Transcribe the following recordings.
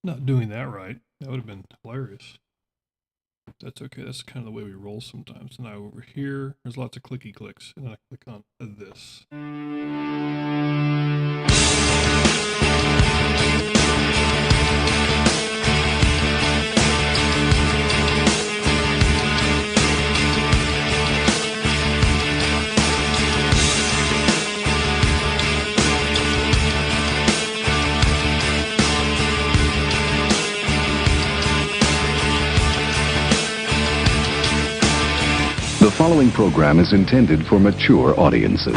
not doing that right. That would have been hilarious. That's okay. That's kind of the way we roll sometimes. Now over here, there's lots of clicky clicks, and then I click on this. The following program is intended for mature audiences.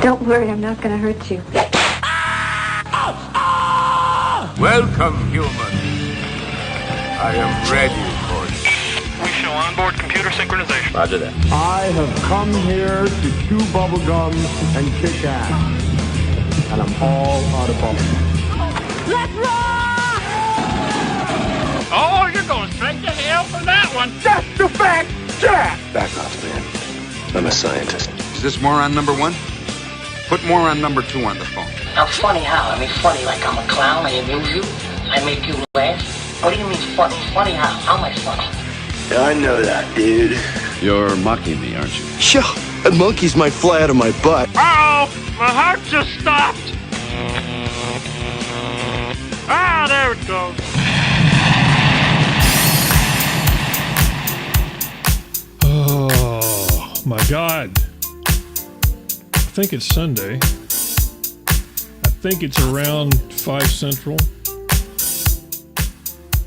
Don't worry, I'm not going to hurt you. Welcome, human. I am ready for you. We show onboard computer synchronization. Roger that. I have come here to chew bubblegum and kick ass. And I'm all out of bubblegum. Let's rock! Oh, you're going straight to hell for that one. That's the fact, Jack! Back off, man. I'm a scientist. Is this moron number one? Put moron number two on the phone. I'm funny how? I mean funny like I'm a clown, I amuse you, I make you laugh. What do you mean funny? Funny how? How am I funny? I know that, dude. You're mocking me, aren't you? Sure, a monkey's might fly out of my butt. Uh-oh, my heart just stopped. Ah, there it goes. Oh, my God. I think it's Sunday. I think it's around 5 Central.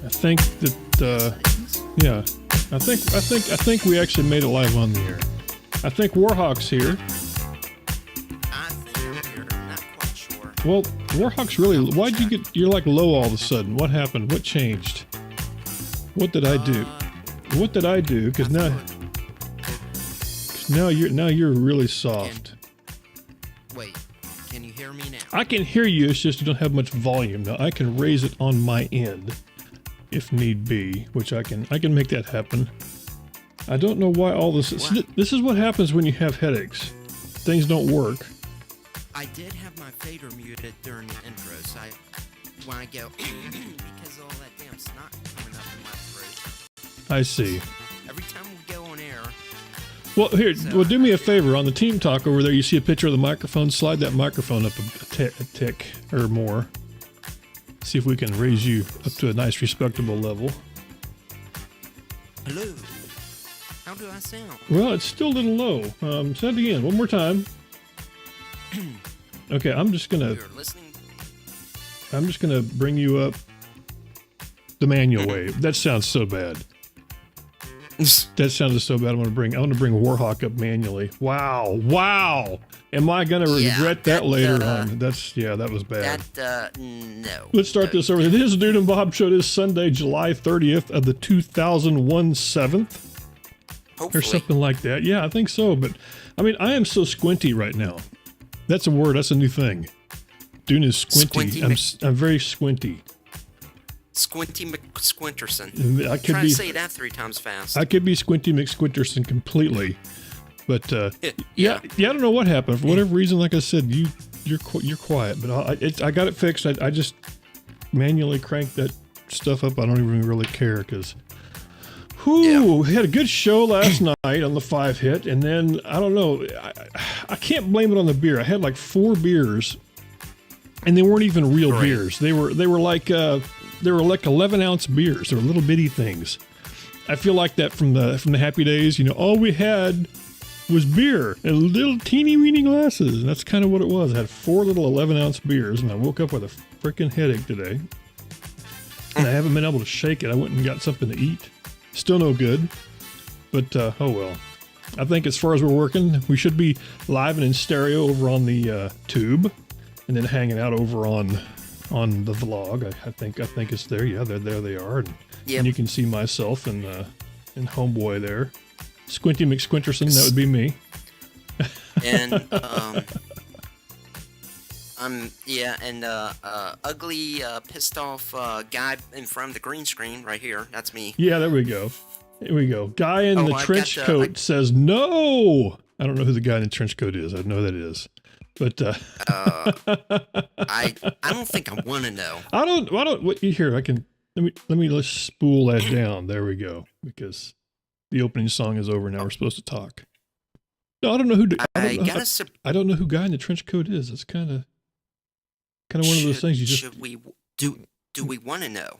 I think that, yeah. I think we actually made it live on the air. I think Warhawk's here. I think I'm here. Not quite sure. Well, Warhawk's really, why'd you get, you're like low all of a sudden. What happened? What changed? What did I do? What did I do? Because now you're really soft. Wait, can you hear me now? I can hear you, it's just you don't have much volume. Now I can raise it on my end if need be, which I can make that happen. I don't know why all this is what happens when you have headaches. Things don't work. I did have my fader muted during the intro, so when I go because all that damn snot coming up in my throat. I see. Every time we go on air. Well, here, do me a favor. On the Team Talk over there, you see a picture of the microphone. Slide that microphone up a tick or more. See if we can raise you up to a nice, respectable level. Hello. How do I sound? Well, it's still a little low. Say it again, one more time. Okay, I'm just gonna bring you up the manual way. That sounds so bad. That sounded so bad. I want to bring Warhawk up manually. Wow. Am I gonna regret that later on? That was bad. No. Let's start this over. This is the Dune and Bob Show. This Sunday, July 30th of the 2001 7th. Hopefully. Or something like that. Yeah, I think so. But I mean, I am so squinty right now. That's a word. That's a new thing. Dune is squinty. I'm very squinty. Squinty McSquinterson. Try to say that 3 times fast. I could be Squinty McSquinterson completely, but yeah. I don't know what happened. For whatever reason, like I said, you're quiet, but I got it fixed. I just manually cranked that stuff up. I don't even really care because. We had a good show last night on the 5 hit, and then I don't know. I can't blame it on the beer. I had like 4 beers, and they weren't even real beers. They were like 11-ounce beers. They were little bitty things. I feel like that from the Happy Days. You know, all we had was beer and little teeny weeny glasses, and that's kind of what it was. I had 4 little 11-ounce beers, and I woke up with a freaking headache today, and I haven't been able to shake it. I went and got something to eat. Still no good, but oh well. I think as far as we're working, we should be live and in stereo over on the tube, and then hanging out over on the vlog. I think it's there. Yeah, there they are, and you can see myself and homeboy there, Squinty McSquinterson. That would be me. And ugly, pissed off guy in front of the green screen right here. That's me. Yeah, there we go. Here we go. Guy in the trench coat says no. I don't know who the guy in the trench coat is. I know that is. But I don't think I want to know. I don't. What you hear? I can. Let's spool that down. There we go. Because the opening song is over now. We're supposed to talk. No, I don't know who. I don't know who Guy in the Trench Coat is. It's kind of one of those things you just. Should we do we want to know?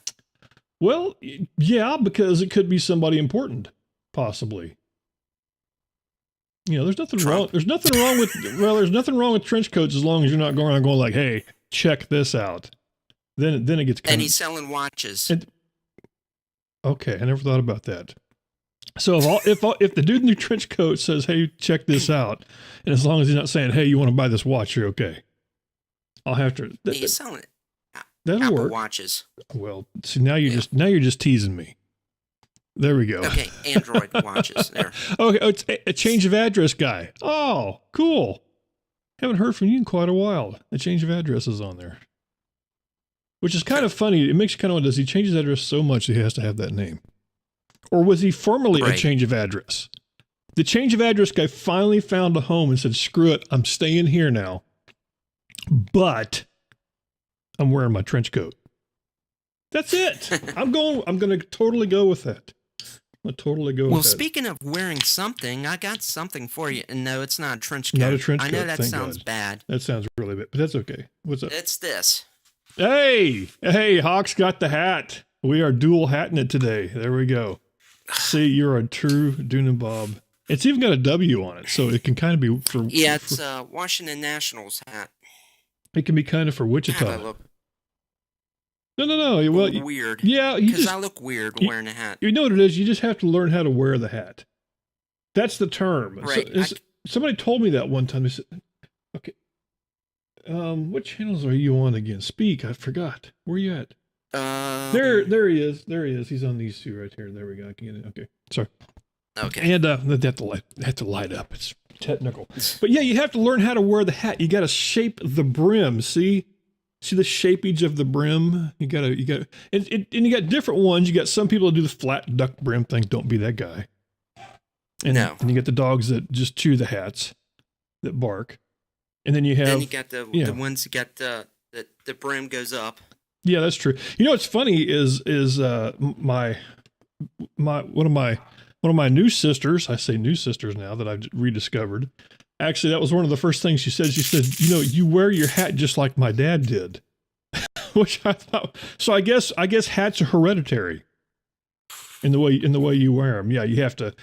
Well, yeah, because it could be somebody important, possibly. You know, there's nothing wrong. There's nothing wrong with trench coats as long as you're not going around going like, "Hey, check this out." Then it gets. And he's selling watches. Okay, I never thought about that. So if the dude in the trench coat says, "Hey, check this out," and as long as he's not saying, "Hey, you want to buy this watch?" You're okay. I'll have to. He's selling it. That'll Apple work. Watches. Well, see now you're just teasing me. There we go. Okay, Android watches. There. Okay, it's a change of address guy. Oh, cool. Haven't heard from you in quite a while. A change of address is on there. Which is kind of funny. It makes you kind of wonder, does he change his address so much that he has to have that name? Or was he formerly a change of address? The change of address guy finally found a home and said, screw it, I'm staying here now. But I'm wearing my trench coat. That's it. I'm going to totally go with that. I'll totally go with that. Well, speaking of wearing something, I got something for you. And no, it's not a trench coat. Not a trench coat. I know that sounds God. bad. That sounds really bad, but that's okay. What's up? It's this. Hey, Hawk's got the hat. We are dual hatting it today. There we go. See, you're a true Dune and Bob. It's even got a W on it, so it can kind of be for... Yeah, it's Washington Nationals hat. It can be kind of for Wichita. God, I look No. Well, weird. Yeah, because I look weird wearing a hat. You know what it is? You just have to learn how to wear the hat. That's the term. Right. Somebody told me that one time. They said, okay, what channels are you on again? Speak. I forgot. Where are you at? There he is. There he is. He's on these two right here. There we go. I can get it. Okay. Sorry. Okay. And they have to light up. It's technical. But yeah, you have to learn how to wear the hat. You got to shape the brim. See the shapeage of the brim. You got to, and you got different ones. You got some people that do the flat duck brim thing. Don't be that guy. And you get the dogs that just chew the hats, that bark. And then you have. Then you got the ones that got the brim goes up. Yeah, that's true. You know what's funny is one of my new sisters. I say new sisters now that I've rediscovered. Actually, that was one of the first things she said. She said, you wear your hat just like my dad did, which I thought. So I guess hats are hereditary in the way you wear them. Yeah, you gotta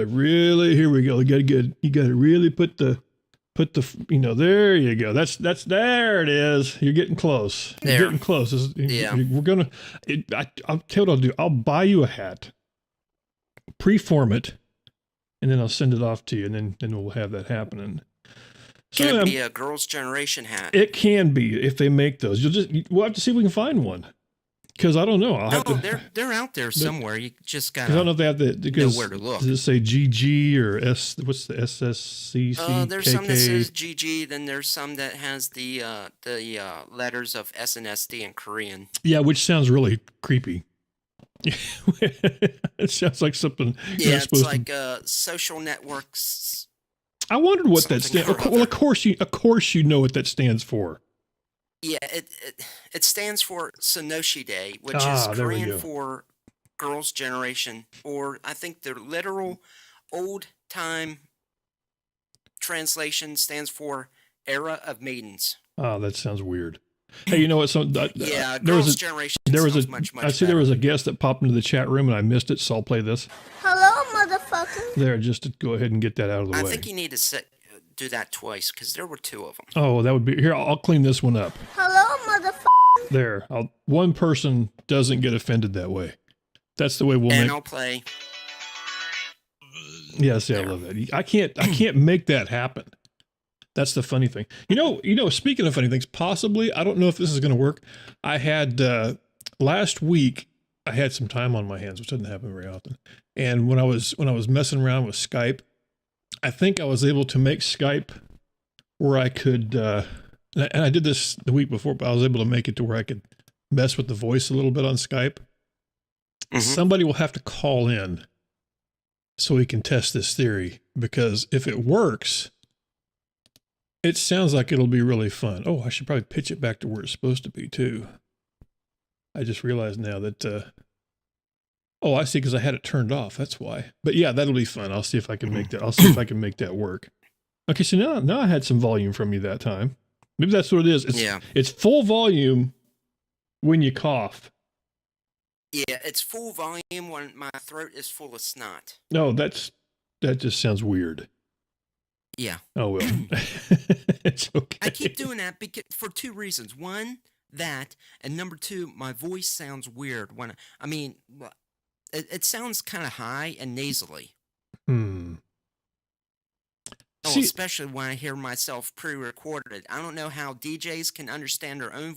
really. Here we go. You gotta really put the. There you go. That's there it is. You're getting close. You're getting close. We're gonna. I'll tell you what I'll do. I'll buy you a hat, preform it. And then I'll send it off to you, and then we'll have that happening. So Can it be a girl's generation hat? It can be if they make those. We'll have to see if we can find one. Because I don't know. They're out there somewhere. You just gotta. I don't know if they have know where to look. Does it say GG or S? What's the SSCC? There's some that says GG. Then there's some that has the letters of SNSD in Korean. Yeah, which sounds really creepy. It sounds like something. Yeah, it's like social networks. I wondered what that stands. Well, of course you know what that stands for. Yeah, it stands for Sonoshide, which is Korean for girls' generation, or I think the literal old time translation stands for era of maidens. Oh, that sounds weird. Hey, you know what? Girls' generation sounds much I see there was a guest that popped into the chat room and I missed it, so I'll play this. Hello, motherfucker. There, just to go ahead and get that out of the way. I think you need to do that twice because there were two of them. Oh, that would be here. I'll clean this one up. Hello, motherfucker. There, one person doesn't get offended that way. That's the way we'll and I'll play. Yes, yeah, I love that. I can't make that happen. That's the funny thing. You know, speaking of funny things, possibly, I don't know if this is going to work. I had, last week, I had some time on my hands, which doesn't happen very often. And when I was messing around with Skype, I think I was able to make Skype where I could, and I did this the week before, but I was able to make it to where I could mess with the voice a little bit on Skype. Mm-hmm. Somebody will have to call in so we can test this theory, because if it works, It sounds like it'll be really fun. Oh, I should probably pitch it back to where it's supposed to be too. I just realized now that, oh, I see, because I had it turned off. That's why. But yeah, that'll be fun. I'll see if I can make that. I'll see if I can make that work. Okay, so now I had some volume from you that time. Maybe that's what it is. It's full volume when you cough. Yeah, it's full volume when my throat is full of snot. No, that just sounds weird. Yeah. Oh, well. It's okay. I keep doing that for two reasons. One, that, and number two, my voice sounds weird it sounds kind of high and nasally. Especially when I hear myself pre-recorded. I don't know how DJs can understand their own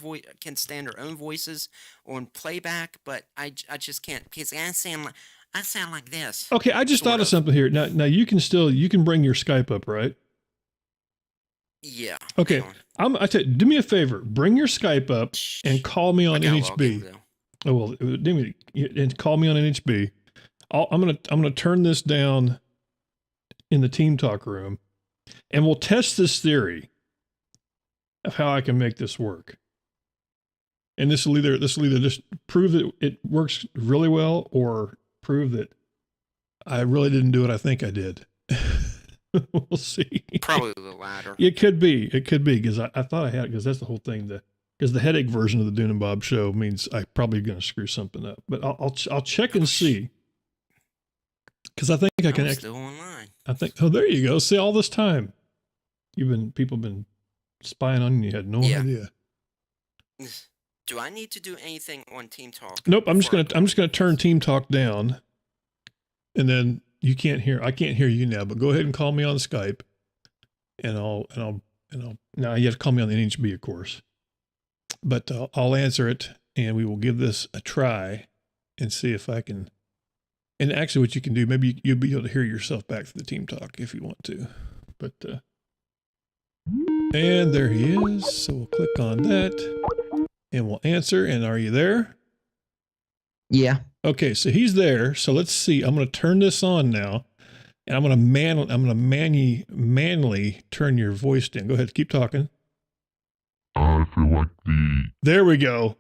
stand their own voices on playback, but I just can't, because I sound like this. Okay, I just thought of something here. Now you can bring your Skype up, right? Yeah. Okay. I tell you, do me a favor. Bring your Skype up and call me on NHB. Oh well, and call me on NHB. I'm gonna turn this down in the team talk room, and we'll test this theory of how I can make this work. And this will either just prove that it works really well, or prove that I really didn't do what I think I did. We'll see. Probably the latter. It could be, because I thought I had it, because that's the whole thing. Because the headache version of the Dune and Bob Show means I'm probably going to screw something up. But I'll check and see. Because I think I can. Still online. I think. Oh, there you go. See, all this time, people have been spying on you. You had no idea. Do I need to do anything on Team Talk? Nope. I'm just gonna turn Team Talk down, and then I can't hear you now. But go ahead and call me on Skype, and I'll now you have to call me on the NHB, of course. But I'll answer it, and we will give this a try, and see if I can. And actually, what you can do, maybe you'll be able to hear yourself back through the Team Talk if you want to. But and there he is. So we'll click on that. And we'll answer. And are you there? Yeah. Okay, so he's there. So let's see. I'm going to turn this on now, and I'm going to manually turn your voice down. Go ahead, keep talking. I feel like There we go.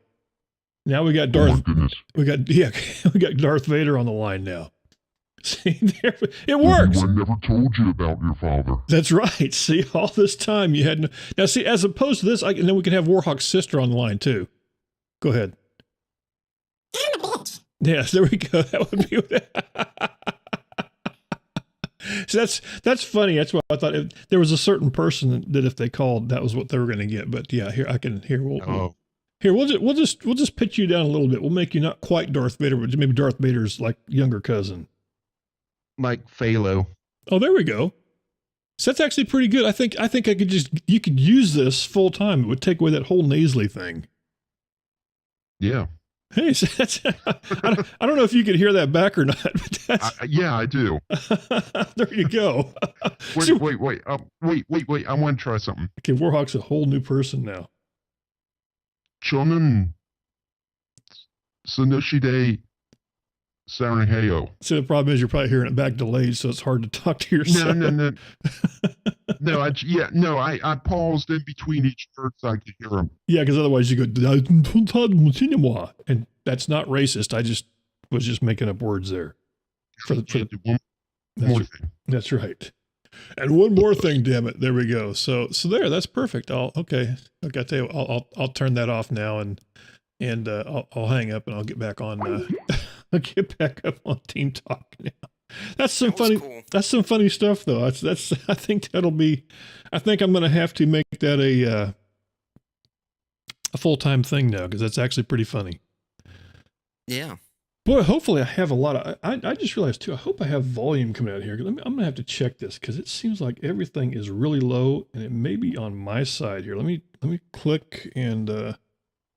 Now we got Darth. Oh my goodness. We got Darth Vader on the line now. See, there, it works. I never told you about your father. That's right. See, all this time you had now. See, as opposed to this, and then we can have Warhawk's sister on the line too. Go ahead. I'm a bitch. Yes, there we go. That would be. So that's funny. That's what I thought. There was a certain person that if they called, that was what they were going to get. But yeah, here I can hear. We'll just pitch you down a little bit. We'll make you not quite Darth Vader, but maybe Darth Vader's like younger cousin. Like Phalo. Oh, there we go. So that's actually pretty good. I think you could use this full time. It would take away that whole nasally thing. Yeah. Hey, so that's, I don't know if you could hear that back or not. But yeah, I do. There you go. Wait. I want to try something. Okay, Warhawk's a whole new person now. Chonen Sonoshide Saranheyo. So the problem is you're probably hearing it back delayed, so it's hard to talk to yourself. No. I paused in between each word so I could hear him. Yeah, because otherwise you go, and that's not racist. I was just making up words there. That's right. And one more thing, damn it. There we go. So there, that's perfect. I'll tell you, I'll turn that off now, and I'll hang up and I'll get back on. I'll get back up on Team Talk now. That's some funny stuff though. I think I'm going to have to make that a full-time thing now, because that's actually pretty funny. Yeah. Boy, hopefully I have a lot of, I just realized too, I hope I have volume coming out here. I'm going to have to check this, because it seems like everything is really low, and it may be on my side here. Let me click and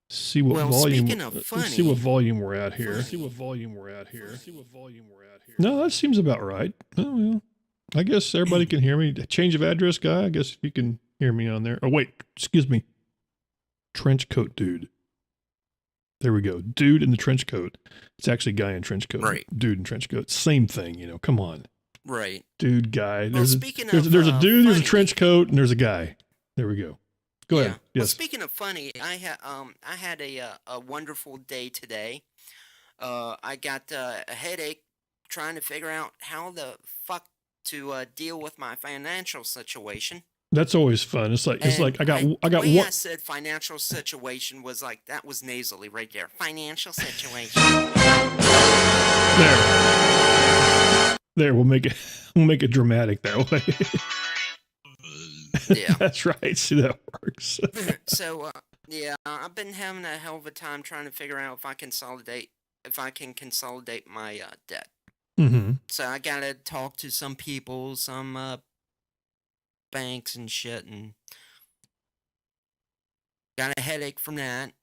see what volume. Let's see what volume we're at here. No, that seems about right. Oh, well, I guess everybody can hear me. Change of address guy, I guess you can hear me on there. Oh, wait, excuse me. Trench coat dude. There we go. Dude in the trench coat. It's actually guy in trench coat. Right. Dude in trench coat. Same thing, come on. Right. Dude, guy. Well, there's a dude, there's a trench coat, and there's a guy. There we go. Go ahead. Well, Yes. speaking of funny, I had a wonderful day today. I got a headache trying to figure out how the fuck to deal with my financial situation. That's always fun. It's like I got The way one. I said financial situation was like that was nasally right there. Financial situation. There, we'll make it dramatic that way. Yeah. That's right. See, that works. So yeah, I've been having a hell of a time trying to figure out if I can consolidate my debt. Mm-hmm. So I gotta talk to some people, some banks and shit, and got a headache from that.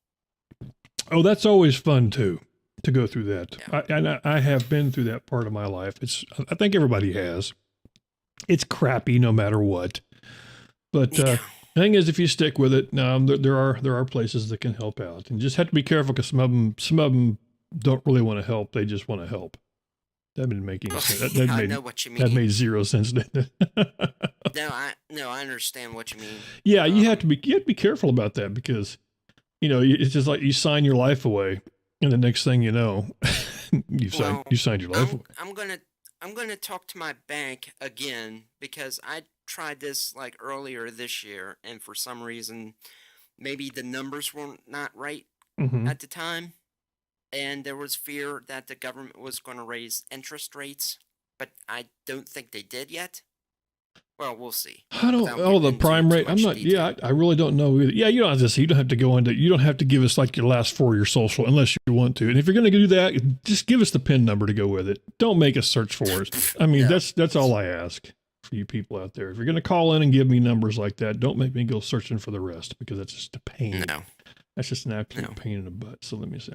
Oh, that's always fun too, to go through that. Yeah. I have been through that part of my life. I think everybody has. It's crappy no matter what. But the thing is, if you stick with it, there are places that can help out, and you just have to be careful because some of them don't really want to help. They just want to help. That didn't make any sense. I know what you mean. That made zero sense, didn't it? No, I understand what you mean. Yeah, you have to be careful about that because, it's just like you sign your life away, and the next thing you know, you signed your life away. I'm gonna talk to my bank again because I tried this like earlier this year, and for some reason, maybe the numbers were not right at the time, and there was fear that the government was going to raise interest rates, but I don't think they did yet. Well, we'll see. I don't. The prime rate. I'm not. Detail. Yeah, I really don't know either. Yeah, you don't have to. You don't have to go into. You don't have to give us like your last 4 of your social unless you want to. And if you're going to do that, just give us the PIN number to go with it. Don't make us search for us. I mean, that's all I ask for you people out there. If you're going to call in and give me numbers like that, don't make me go searching for the rest because that's just a pain. No, that's just an absolute pain in the butt. So let me see.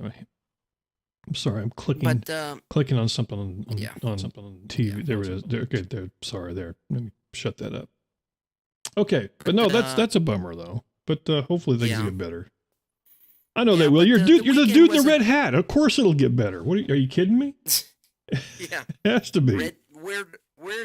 I'm sorry. I'm clicking on something on something on TV. Yeah, there it is. Okay. There. Sorry. There. Let me shut that up. Okay, but no, that's a bummer though. But hopefully things get better. I know they will. You're the dude in the red hat. Of course it'll get better. What are you kidding me? Yeah, it has to be. Wear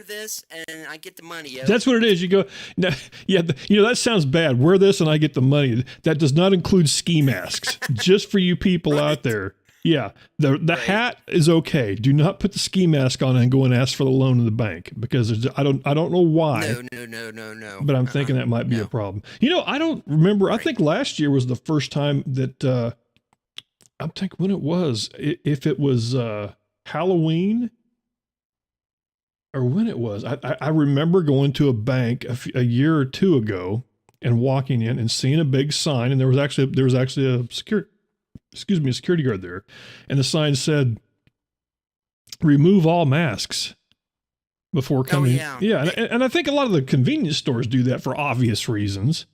this and I get the money. Yo. That's what it is. You go, no, yeah. That sounds bad. Wear this and I get the money. That does not include ski masks. Just for you people out there. Yeah, the hat is okay. Do not put the ski mask on and go and ask for the loan in the bank because I don't know why. No. But I'm thinking that might be a problem. I don't remember. I think last year was the first time that I'm thinking when it was. If it was Halloween or when it was. I remember going to a bank a year or two ago and walking in and seeing a big sign, and there was actually a security guard there, and the sign said, "Remove all masks before coming." Oh, yeah. And I think a lot of the convenience stores do that for obvious reasons.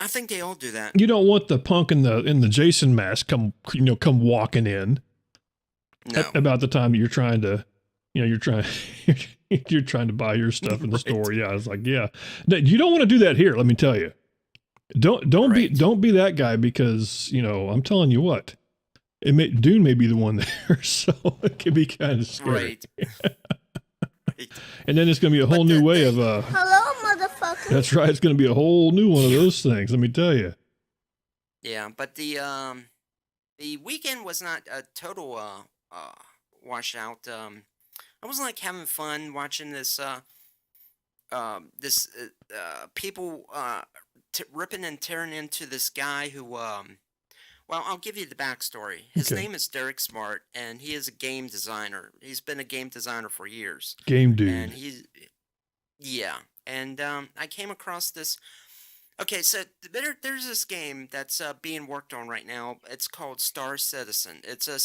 I think they all do that. You don't want the punk in the Jason mask come walking in. No. About the time that you're trying to, you're trying to buy your stuff in the store. Yeah, it's like, yeah, you don't want to do that here. Let me tell you. Don't be that guy because I'm telling you what, Dune may be the one there, so it can be kind of scary. Right. And then it's going to be a whole new way of hello, motherfucker. That's right. It's going to be a whole new one of those things. Let me tell you. Yeah, but the weekend was not a total washout. I was like having fun watching this people ripping and tearing into this guy who, well, I'll give you the backstory. His name is Derek Smart, and he is a game designer. He's been a game designer for years. Game dude. And and I came across this. Okay, so there's this game that's being worked on right now. It's called Star Citizen. It's a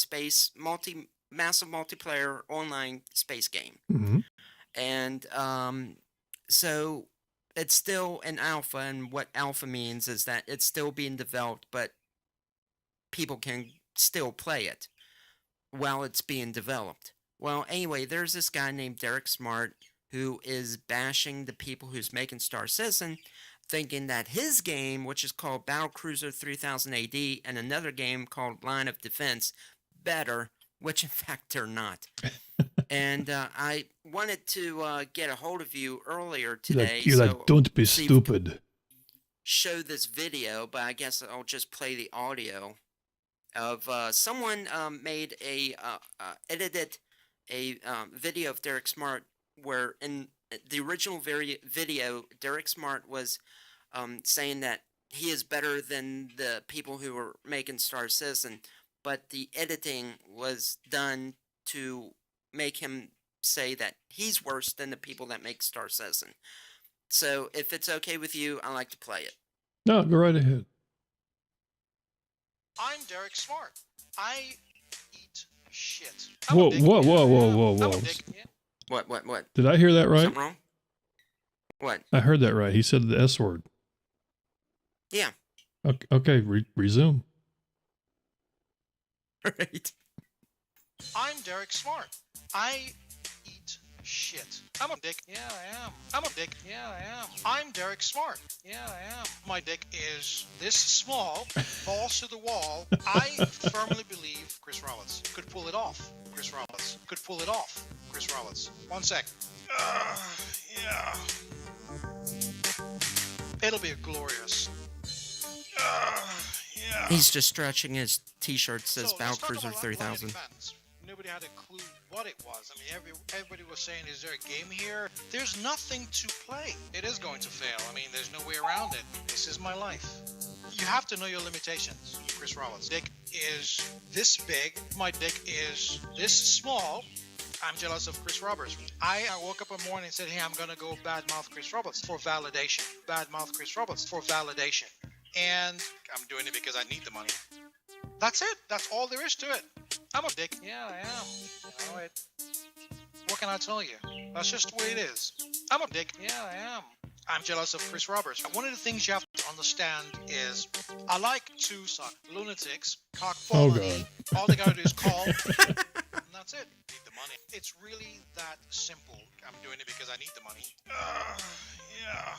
massive multiplayer online space game. Mm-hmm. And so it's still an alpha, and what alpha means is that it's still being developed, but people can still play it while it's being developed. Well, anyway, there's this guy named Derek Smart who is bashing the people who's making Star Citizen, thinking that his game, which is called Battlecruiser 3000 AD, and another game called Line of Defense, better, which in fact they're not. And I wanted to get a hold of you earlier today. You're like, don't be stupid. show this video, but I guess I'll just play the audio of someone edited a video of Derek Smart where in the original video, Derek Smart was saying that he is better than the people who were making Star Citizen, but the editing was done to make him say that he's worse than the people that make Star Citizen. So if it's okay with you, I like to play it. No, go right ahead. I'm Derek Smart. I eat shit. Whoa. What? Did I hear that right? Something wrong? What? I heard that right. He said the S word. Yeah. Okay, resume. Right. I'm Derek Smart. I eat shit. I'm a dick. Yeah, I am. I'm a dick. Yeah, I am. I'm Derek Smart. Yeah, I am. My dick is this small, balls to the wall. I firmly believe Chris Roberts could pull it off. Chris Roberts could pull it off. Chris Roberts. 1 sec. Yeah. It'll be glorious. Yeah. He's just stretching his t-shirt says So, Battle Cruiser 3000. Nobody had a clue what it was. I mean, everybody was saying, is there a game here? There's nothing to play. It is going to fail. I mean, there's no way around it. This is my life. You have to know your limitations. Chris Roberts. Dick is this big. My dick is this small. I'm jealous of Chris Roberts. I woke up one morning and said, hey, I'm going to go badmouth Chris Roberts for validation. Badmouth Chris Roberts for validation. And I'm doing it because I need the money. That's it. That's all there is to it. I'm a dick. Yeah, I am. You know it. What can I tell you? That's just the way it is. I'm a dick. Yeah, I am. I'm jealous of Chris Roberts. One of the things you have to understand is I like to suck lunatics, cock Oh, money. God. All they gotta do is call. And that's it. Need the money. It's really that simple. I'm doing it because I need the money. Yeah.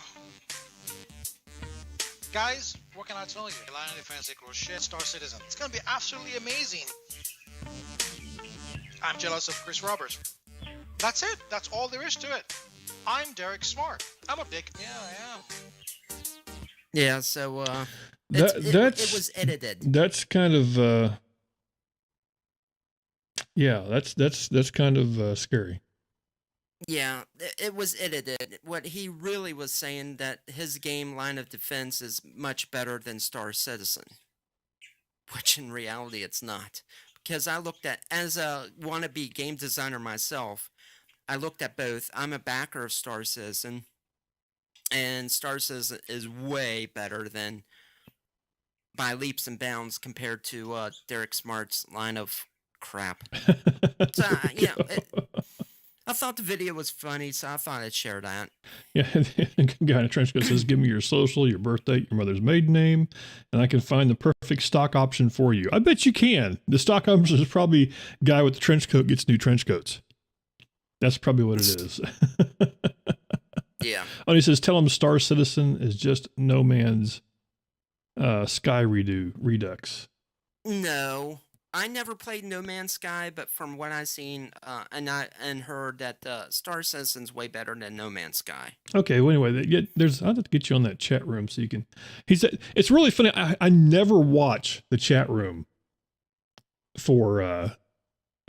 Guys, what can I tell you? Line of Defense equals shit. Star Citizen. It's gonna be absolutely amazing. I'm jealous of Chris Roberts. That's it. That's all there is to it. I'm Derek Smart. I'm a dick. Yeah, I am. Yeah, so It was edited. That's kind of that's kind of scary. Yeah, it was edited. What he really was saying that his game Line of Defense is much better than Star Citizen, which in reality it's not. Because I looked at, as a wannabe game designer myself, I looked at both. I'm a backer of Star Citizen, and Star Citizen is way better than, by leaps and bounds, compared to Derek Smart's line of crap. So, I thought the video was funny, so I thought I'd share that. Yeah, the guy in a trench coat says, give me your social, your birth date, your mother's maiden name, and I can find the perfect stock option for you. I bet you can. The stock option is probably guy with the trench coat gets new trench coats. That's probably what it is. Yeah. Oh, and he says, tell him Star Citizen is just No Man's Sky Redux. No. I never played No Man's Sky, but from what I've seen and heard that Star Citizen's way better than No Man's Sky. Okay, well anyway, I'll have to get you on that chat room so you can. He said it's really funny. I never watch the chat room for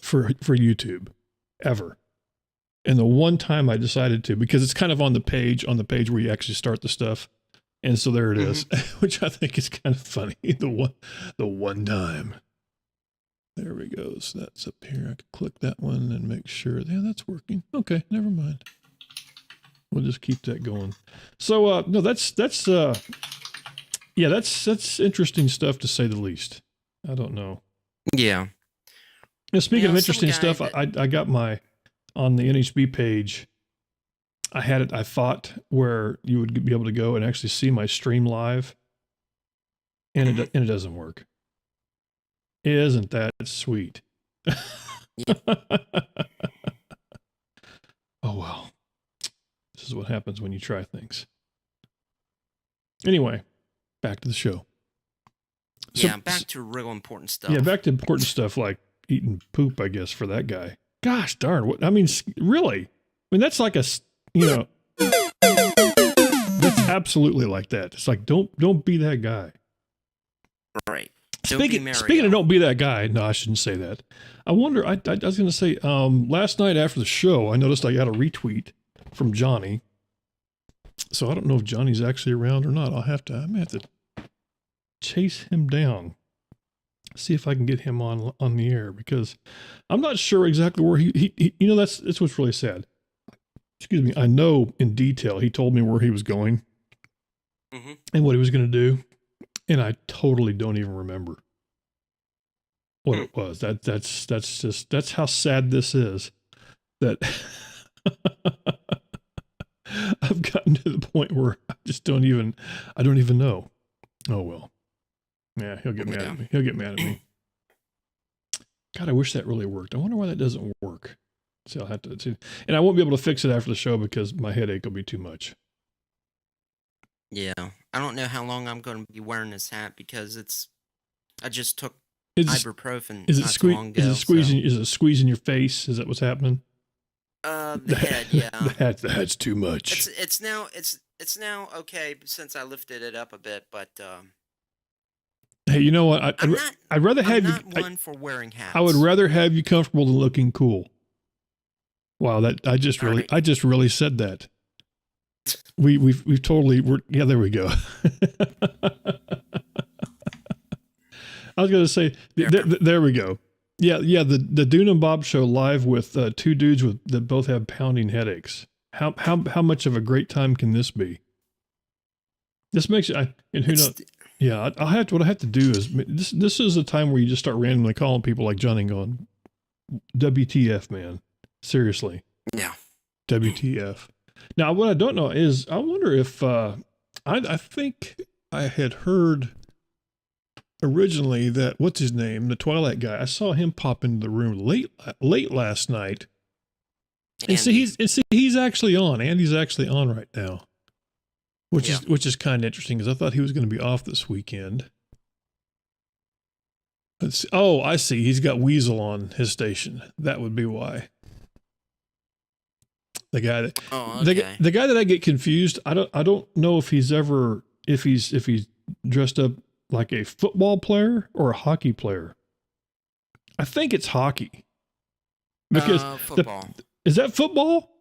YouTube ever, and the one time I decided to, because it's kind of on the page where you actually start the stuff, and so there it is, which I think is kind of funny. The one time. There we go. So that's up here. I could click that one and make sure. Yeah, that's working. Okay, never mind. We'll just keep that going. So no, that's interesting stuff to say the least. I don't know. Yeah. Now, speaking of interesting stuff, I got on the NHB page. I had it. I thought where you would be able to go and actually see my stream live, and it doesn't work. Isn't that sweet? Yeah. Oh, well. This is what happens when you try things. Anyway, back to the show. Yeah, back to real important stuff. Yeah, back to important stuff like eating poop, I guess, for that guy. Gosh darn. Really? I mean, that's like that's absolutely like that. It's like, don't be that guy. Right. Speaking of don't be that guy. No, I shouldn't say that. I wonder, I was going to say, last night after the show, I noticed I got a retweet from Johnny. So I don't know if Johnny's actually around or not. I may have to chase him down, see if I can get him on the air, because I'm not sure exactly where he you know, that's what's really sad. Excuse me. I know in detail, he told me where he was going and what he was going to do. And I totally don't even remember what it was. That's how sad this is, that I've gotten to the point where I don't even know. Oh, well. Yeah, he'll get mad at me. He'll get mad at me. God, I wish that really worked. I wonder why that doesn't work. See, I'll have to see. And I won't be able to fix it after the show because my headache will be too much. Yeah. I don't know how long I'm going to be wearing this hat because I just took ibuprofen. Is it squeezing your face? Is that what's happening? The head, yeah. The hat's too much. It's now okay since I lifted it up a bit, but hey, you know what? I'd rather have you. I'm not one for wearing hats. I would rather have you comfortable than looking cool. Wow, I just really said that. We've totally yeah, there we go. I was going to say there we go. Yeah, the Dune and Bob Show live with two dudes that both have pounding headaches. How much of a great time can this be? This makes it, and who knows? Yeah, what I have to do is this is a time where you just start randomly calling people like Johnny going, WTF, man. Seriously. Yeah. WTF. Now, what I don't know is, I wonder if, I think I had heard originally that, what's his name? The Twilight guy. I saw him pop into the room late last night. And he's actually on. Andy's actually on right now. Which is kind of interesting because I thought he was going to be off this weekend. Oh, I see. He's got Weasel on his station. That would be why. The guy that the guy that I get confused. I don't know if he's dressed up like a football player or a hockey player. I think it's hockey. Because football. Is that football?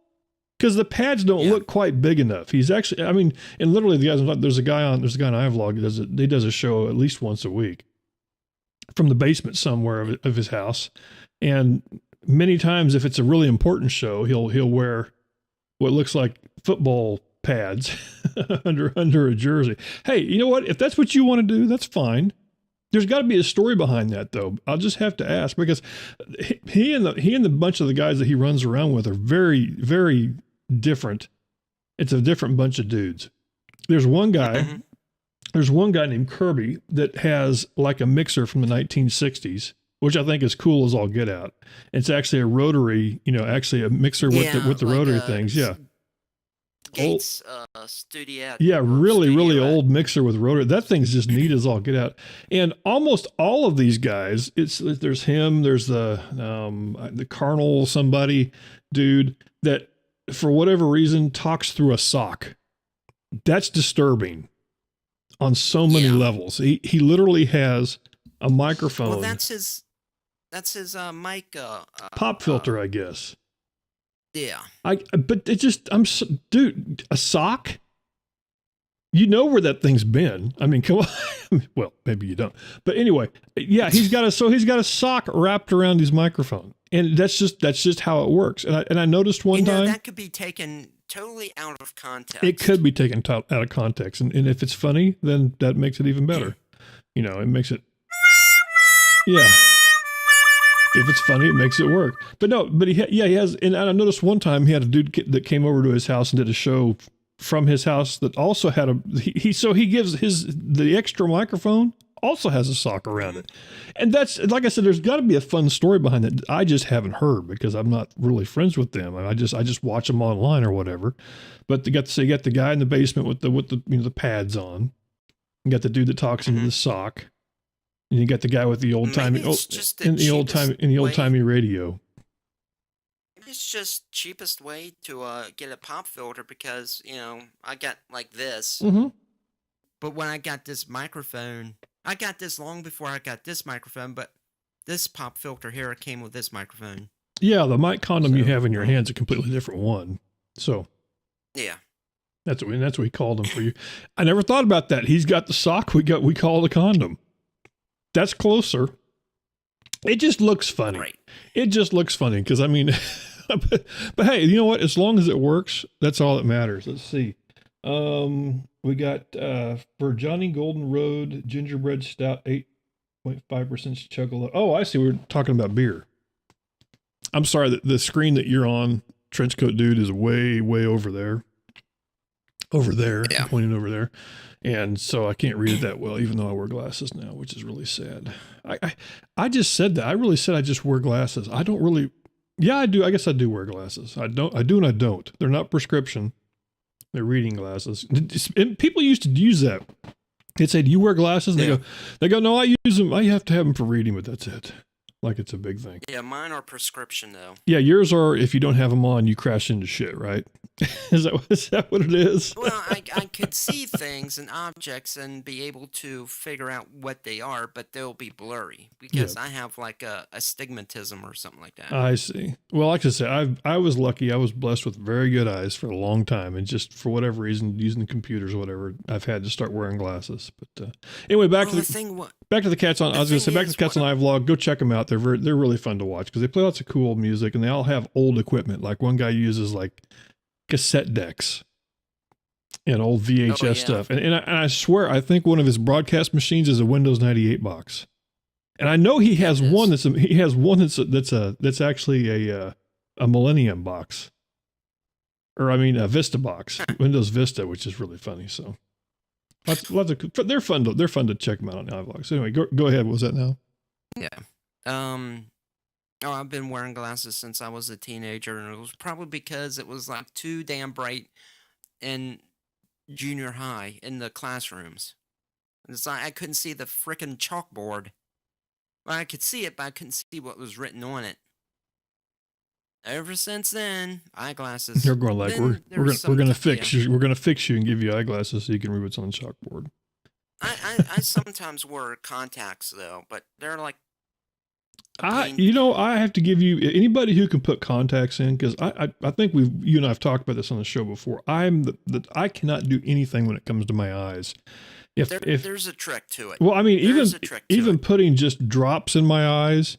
Because the pads don't look quite big enough. He's actually, I mean, and literally there's a guy on iVlog he does a show at least once a week from the basement somewhere of his house. And many times if it's a really important show, he'll wear what looks like football pads under a jersey. Hey, you know what? If that's what you want to do, that's fine. There's got to be a story behind that, though. I'll just have to ask, because he and the bunch of the guys that he runs around with are very, very different. It's a different bunch of dudes. There's one guy named Kirby that has like a mixer from the 1960s, which I think is cool as all get out. It's actually a rotary, actually a mixer with the rotary things. Yeah. Gates Studio. Yeah, really old mixer with rotary. That thing's just neat as all get out. And almost all of these guys, there's him, there's the Carnal somebody dude that for whatever reason talks through a sock. That's disturbing on so many levels. He literally has a microphone. Well, that's his mic pop filter, I guess. Yeah. But it just, dude, a sock? You know where that thing's been. I mean, come on. Well, maybe you don't. But anyway, yeah, he's got a sock wrapped around his microphone. And that's just how it works. And I noticed one time that could be taken totally out of context. It could be taken out of context. And if it's funny, then that makes it even better. It makes it, yeah. If it's funny, it makes it work. But he has, and I noticed one time he had a dude that came over to his house and did a show from his house that also had he gives the extra microphone also has a sock around it. And that's, like I said, there's got to be a fun story behind it. I just haven't heard because I'm not really friends with them. I just watch them online or whatever. But you got the guy in the basement with the pads on. You got the dude that talks into the sock. And you got the guy with the old timey radio. It's just cheapest way to get a pop filter because, I got like this. Mm-hmm. But when I got this microphone, I got this long before I got this microphone, but this pop filter here came with this microphone. Yeah, the mic condom you have in your hand's a completely different one. So Yeah. that's what we called him for you. I never thought about that. He's got the sock we call it a condom. That's closer. It just looks funny. Right. It just looks funny because I mean, but hey, you know what? As long as it works, that's all that matters. Let's see. We got for Johnny Golden Road gingerbread stout 8.5% chocolate. Oh, I see. We're talking about beer. I'm sorry, the screen that you're on, Trenchcoat Dude, is way over there. Over there, yeah. I'm pointing over there, and so I can't read it that well, even though I wear glasses now, which is really sad. I just said that. I really said I just wear glasses. I don't really. Yeah, I do. I guess I do wear glasses. I do and I don't. They're not prescription. They're reading glasses. And people used to use that. They'd say, "Do you wear glasses?" And they go, "No, I use them. I have to have them for reading, but that's it." Like it's a big thing. Yeah, mine are prescription though. Yeah, yours are. If you don't have them on, you crash into shit, right? Is that what it is? Well, I could see things and objects and be able to figure out what they are, but they'll be blurry because I have like a astigmatism or something like that. I see. Well, like I said, I was lucky. I was blessed with very good eyes for a long time, and just for whatever reason, using the computers or whatever, I've had to start wearing glasses. But anyway, back to the Cats on. I was going to say back to the Cats on iVlog. Go check them out. They're really fun to watch because they play lots of cool music, and they all have old equipment. Like one guy uses like cassette decks and old VHS stuff. And I swear, I think one of his broadcast machines is a Windows 98 box. And I know he has one that's actually a Millennium box, or I mean a Vista box, Windows Vista, which is really funny. So lots of they're fun to check them out on iVlog. So anyway, go ahead. What was that now? Yeah. I've been wearing glasses since I was a teenager, and it was probably because it was like too damn bright in junior high in the classrooms. It's like I couldn't see the frickin' chalkboard. Well, I could see it, but I couldn't see what was written on it. Ever since then, eyeglasses. They're going like we're gonna fix you. We're gonna fix you and give you eyeglasses so you can read what's on the chalkboard. I sometimes wear contacts though, but they're like. I have to give you anybody who can put contacts in, because I think you and I have talked about this on the show before. I cannot do anything when it comes to my eyes. If there's a trick to it. Well, I mean, even putting just drops in my eyes,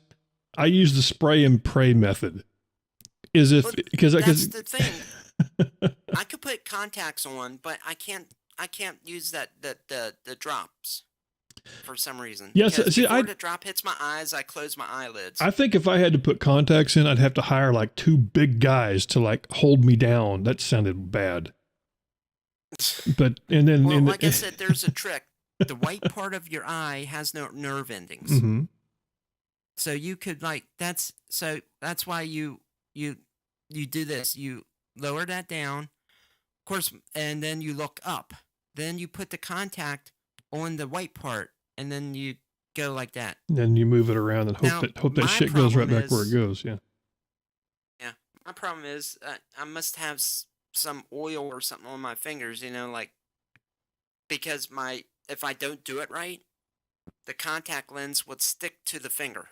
I use the spray and pray method. Because that's the thing. I could put contacts on, but I can't use the drops. For some reason. Yes, before the drop hits my eyes, I close my eyelids. I think if I had to put contacts in, I'd have to hire like two big guys to like hold me down. That sounded bad. But like I said, there's a trick. The white part of your eye has no nerve endings. Mm-hmm. So you could that's why you do this. You lower that down, of course, and then you look up. Then you put the contact on the white part, and then you go like that. And then you move it around and hope that shit goes right back where it goes. Yeah. Yeah. My problem is I must have some oil or something on my fingers, because if I don't do it right, the contact lens would stick to the finger.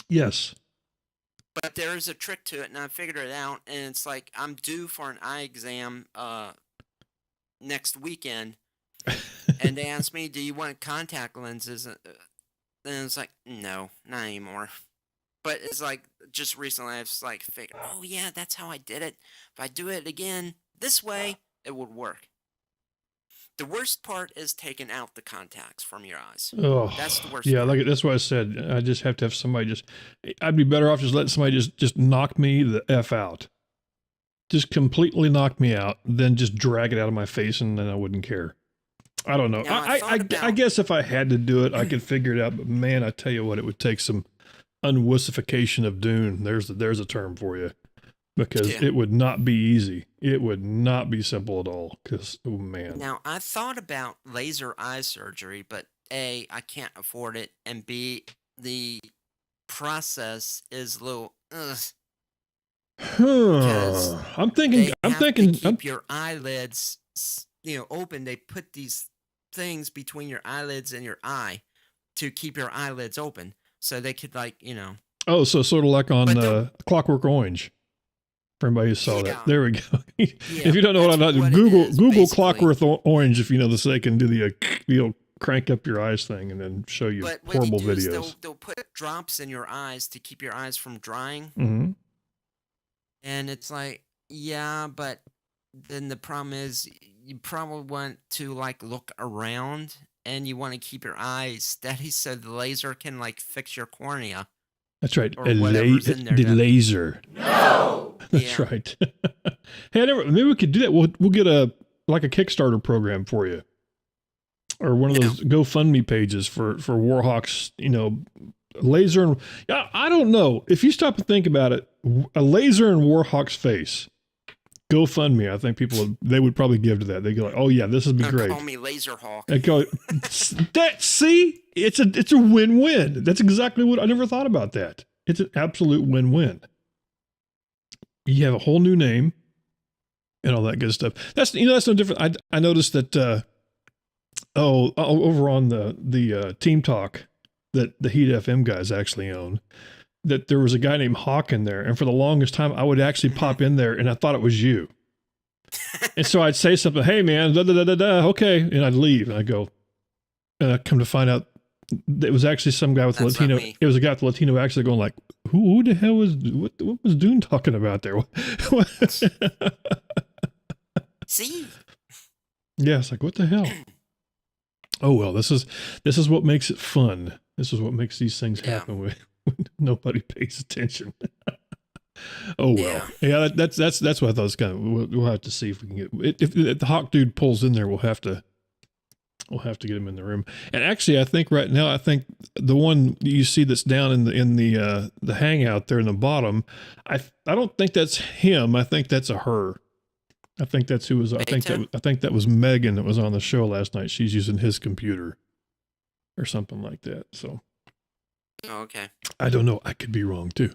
Yes. But there is a trick to it, and I figured it out, and it's like I'm due for an eye exam next weekend. And they asked me, "Do you want contact lenses?" And it's like, "No, not anymore." But it's like just recently, I've like figured, "Oh yeah, that's how I did it. If I do it again this way, it would work." The worst part is taking out the contacts from your eyes. Oh, that's the worst. Yeah, part. That's what I said. I just have to have somebody I'd be better off just letting somebody just knock me the F out. Just completely knock me out, then just drag it out of my face, and then I wouldn't care. I don't know. Now, I guess if I had to do it, I could figure it out. But man, I tell you what, it would take some unwussification of Dune. There's a term for you, because it would not be easy. It would not be simple at all. Because oh man. Now I thought about laser eye surgery, but A, I can't afford it, and B, the process is a little. I'm thinking. Keep your eyelids, open. They put these things between your eyelids and your eye to keep your eyelids open, so they could Oh, so sort of like on Clockwork Orange. For anybody who saw that, there we go. If you don't know what I'm talking, Google Clockwork Orange. If you know this, they can do the crank up your eyes thing and then show you horrible videos. They'll put drops in your eyes to keep your eyes from drying. Mm-hmm. And it's like, yeah, but then the problem is you probably want to look around and you want to keep your eyes steady so the laser can fix your cornea. That's right. The laser. No. That's right. Hey, maybe we could do that. We'll get a Kickstarter program for you, or one of those GoFundMe pages for Warhawk's, laser. And I don't know if you stop and think about it, a laser in Warhawk's face. GoFundMe. I think they would probably give to that. They go like, oh yeah, this would be great. Call me Laser Hawk. See, it's a win-win. That's exactly what I never thought about that. It's an absolute win-win. You have a whole new name and all that good stuff. That's no different. I noticed that over on the Team Talk that the Heat FM guys actually own, that there was a guy named Hawk in there, and for the longest time I would actually pop in there and I thought it was you. And so I'd say something, hey man, okay, and I'd leave and I'd go, and I come to find out it was actually some guy with Latino. It was a guy with Latino accent going like, who the hell was what was Dune talking about there? See? Yeah, it's like, what the hell? Oh well, this is what makes it fun. This is what makes these things happen when nobody pays attention. Oh well, yeah. That's what I thought was kind of. We'll have to see if we can get if the Hawk dude pulls in there. We'll have to get him in the room. And actually, I think right now, the one you see that's down in the hangout there in the bottom, I don't think that's him. I think that's a her. I think that's who was. I think that was Megan that was on the show last night. She's using his computer or something like that. So. Oh, okay. I don't know. I could be wrong too,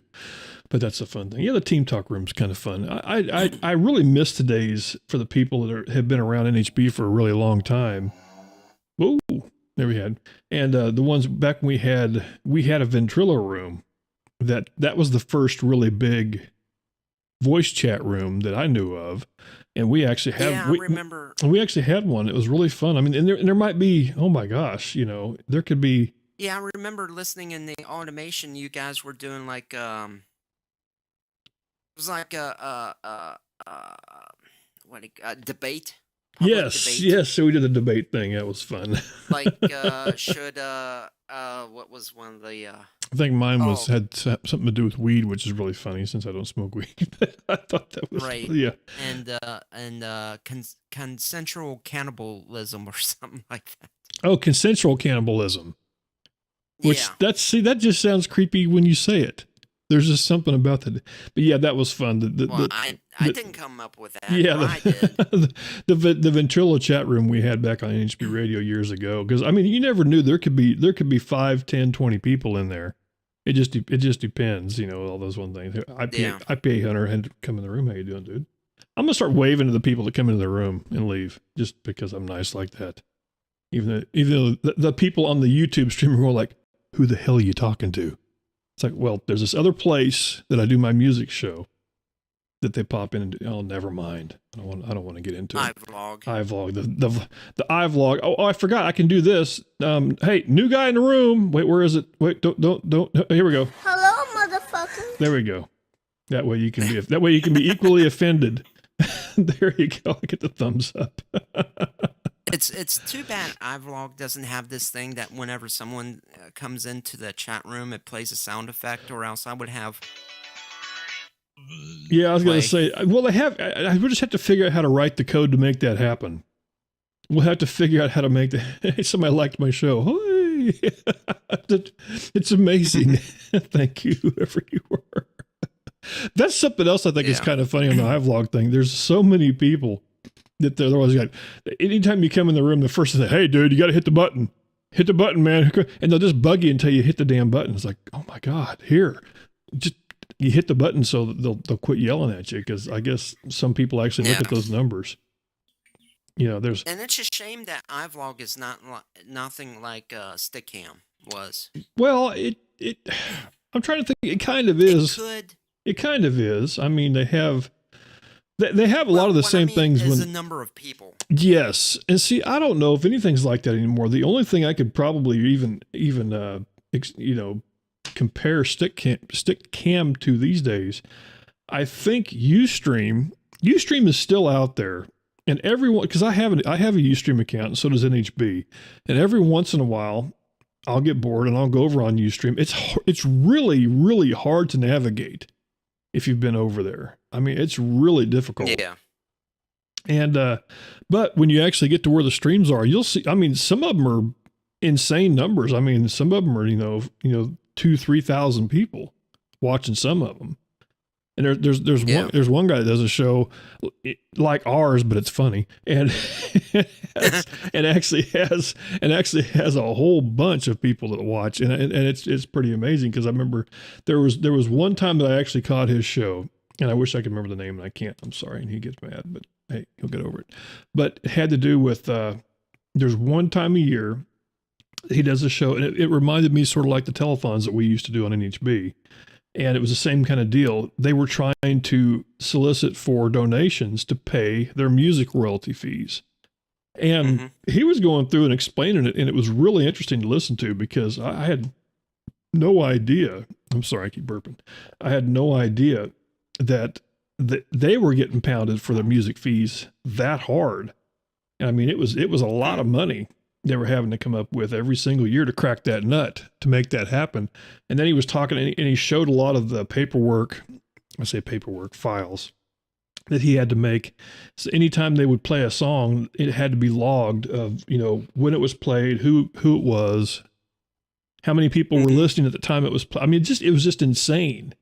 but that's a fun thing. Yeah, the Team Talk room's kind of fun. I really miss the days for the people that have been around NHB for a really long time. Ooh, there we had, and the ones back when we had a ventrilo room. That was the first really big voice chat room that I knew of, and we actually had. Yeah, I remember. We actually had one. It was really fun. I mean, and there might be. Oh my gosh, there could be. Yeah, I remember listening in the automation. You guys were doing it was like a debate. Yes. So we did the debate thing. That was fun. What was one of the? I think mine had something to do with weed, which is really funny since I don't smoke weed. I thought that was right. Yeah. And consensual cannibalism or something like that. Oh, consensual cannibalism. Which that just sounds creepy when you say it. There's just something about that. But yeah, that was fun. I didn't come up with that. Yeah, I did. the Ventrilo chat room we had back on NHB Radio years ago. Because I mean, you never knew there could be 5, 10, 20 people in there. It just depends, all those one things. IPA Hunter had to come in the room. How you doing, dude? I'm gonna start waving to the people that come into the room and leave, just because I'm nice like that. Even though the people on the YouTube stream are like, who the hell are you talking to? It's like, well, there's this other place that I do my music show that they pop in and do. Oh, never mind. I don't want to get into it. iVlog. The iVlog. Oh, I forgot. I can do this. Hey, new guy in the room. Wait, where is it? Wait, don't. Here we go. Hello, motherfucker. There we go. That way you can be equally offended. There you go. I get the thumbs up. It's too bad iVlog doesn't have this thing that whenever someone comes into the chat room, it plays a sound effect, or else I would have. Yeah, I was going to say, well, they have. I would just have to figure out how to write the code to make that happen. We'll have to figure out how to make that. Hey, somebody liked my show. Hey, it's amazing. Thank you, whoever you were. That's something else I think is kind of funny on the iVlog thing. There's so many people that they're always like, anytime you come in the room, the first thing, hey, dude, you got to hit the button. Hit the button, man. And they'll just bug you until you hit the damn button. It's like, oh my God, here. Just you hit the button so that they'll quit yelling at you, because I guess some people actually look at those numbers. There's and it's a shame that iVlog is nothing like Stickcam was. Well, I'm trying to think. It kind of is. It kind of is. I mean, they have a lot of the same things. Is the number of people. Yes, and see, I don't know if anything's like that anymore. The only thing I could probably even compare Stickcam to these days, I think Ustream is still out there, and everyone, because I have a Ustream account, and so does NHB, and every once in a while I'll get bored and I'll go over on Ustream. It's really, really hard to navigate if you've been over there. I mean, it's really difficult. Yeah. And but when you actually get to where the streams are, you'll see. I mean, some of them are insane numbers. I mean, some of them are 2,000-3,000 people watching some of them. And there's one guy that does a show like ours, but it's funny, and actually has a whole bunch of people that watch, and it's pretty amazing, because I remember there was one time that I actually caught his show, and I wish I could remember the name, and I can't. I'm sorry, and he gets mad, but hey, he'll get over it. But it had to do with there's one time a year he does a show, and it reminded me sort of like the telethons that we used to do on NHB. And it was the same kind of deal. They were trying to solicit for donations to pay their music royalty fees. And he was going through and explaining it, and it was really interesting to listen to, because I had no idea. I'm sorry, I keep burping. I had no idea that they were getting pounded for their music fees that hard. And I mean, it was a lot of money they were having to come up with every single year to crack that nut to make that happen. And then he was talking, and he showed a lot of the files that he had to make. So anytime they would play a song, it had to be logged of, when it was played, who it was, how many people were listening at the time it was I mean, it was just insane.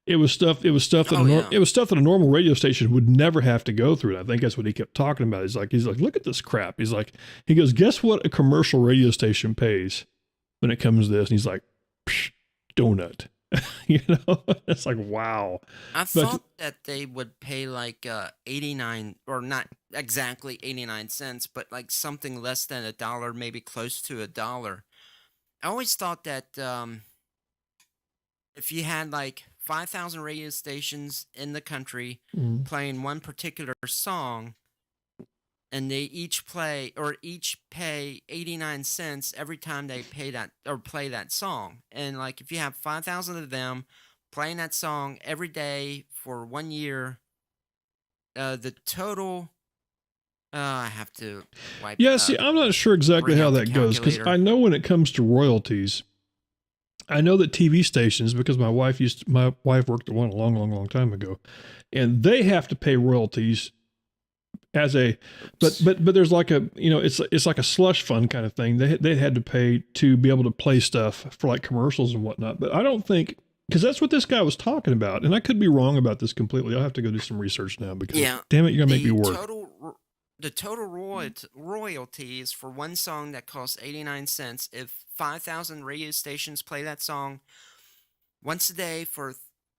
It was stuff that a normal radio station would never have to go through. And I think that's what he kept talking about. He's like, look at this crap. He goes, guess what a commercial radio station pays when it comes to this? And he's like, donut. It's like, wow. I thought that they would pay like 89, or not exactly 89 cents, but like something less than $1, maybe close to $1. I always thought that if you had like 5,000 radio stations in the country playing one particular song, and they each pay 89 cents every time they pay that or play that song. And like, if you have 5,000 of them playing that song every day for 1 year, the total, I have to wipe. Yeah, see, I'm not sure exactly how that goes, because I know when it comes to royalties, I know that TV stations, because my wife worked at one a long, long, long time ago, and they have to pay royalties but there's like a, it's like a slush fund kind of thing. They had to pay to be able to play stuff for like commercials and whatnot. But I don't think, because that's what this guy was talking about, and I could be wrong about this completely. I'll have to go do some research now, because damn it, you're gonna make me work. The total royalties for one song that costs 89 cents, if 5,000 radio stations play that song once a day for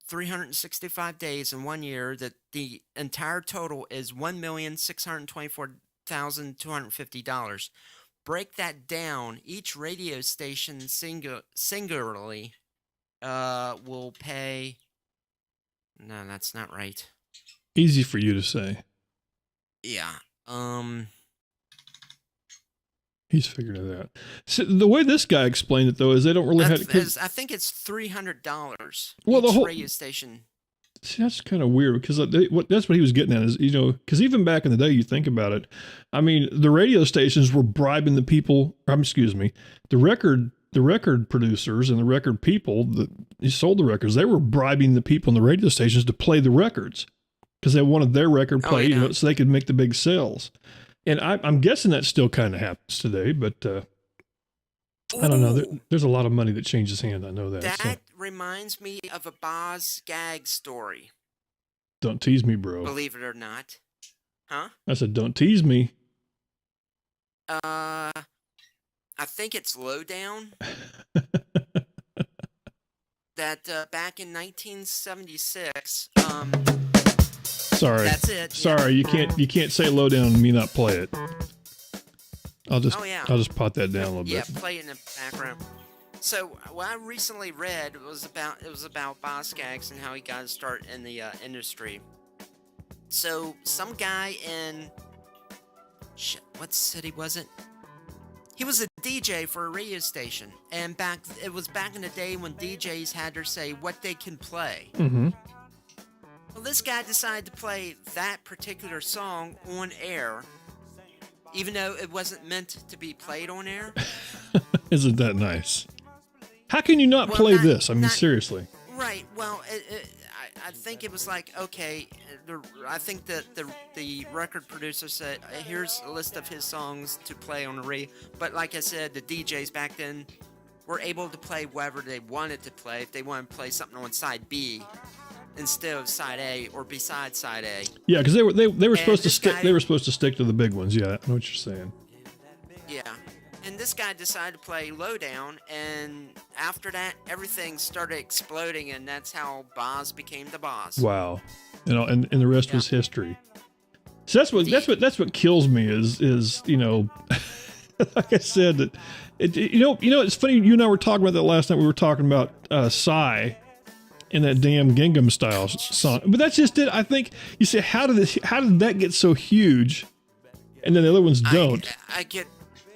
365 days in 1 year, that the entire total is $1,624,250. Break that down. Each radio station singularly will pay. No, that's not right. Easy for you to say. Yeah. He's figured it out. So the way this guy explained it, though, is they don't really have. I think it's $300. Well, the whole radio station. See, that's kind of weird, because that's what he was getting at is, because even back in the day, you think about it. I mean, the radio stations were bribing the people. The record producers and the record people that sold the records, they were bribing the people in the radio stations to play the records, because they wanted their record played, so they could make the big sales. And I'm guessing that still kind of happens today, but I don't know. There's a lot of money that changes hands. I know that. That reminds me of a Boz Gag story. Don't tease me, bro. Believe it or not. Huh? I said, don't tease me. I think it's Lowdown. that back in 1976. Sorry. That's it. Sorry, you can't say lowdown and me not play it. I'll just pot that down a little bit. Yeah, play it in the background. So what I recently read was about Boz Scaggs and how he got his start in the industry. So some guy in what city was it? He was a DJ for a radio station, and it was back in the day when DJs had to say what they can play. Mm-hmm. Well, this guy decided to play that particular song on air, even though it wasn't meant to be played on air. Isn't that nice? How can you not play this? I mean, seriously. Right. Well, I think it was like, okay, I think that the record producer said, here's a list of his songs to play on the radio. But like I said, the DJs back then were able to play whatever they wanted to play. If they wanted to play something on side B instead of side A or beside side A. Yeah, because they were supposed to stick. They were supposed to stick to the big ones. Yeah, I know what you're saying. Yeah. And this guy decided to play Lowdown, and after that, everything started exploding, and that's how Boz became the Boz. Wow, and the rest was history. So that's what kills me is like I said that it's funny. You and I were talking about that last night. We were talking about Psy and that damn Gangnam Style song, but that's just it. I think you say how did that get so huge, and then the other ones don't. I get.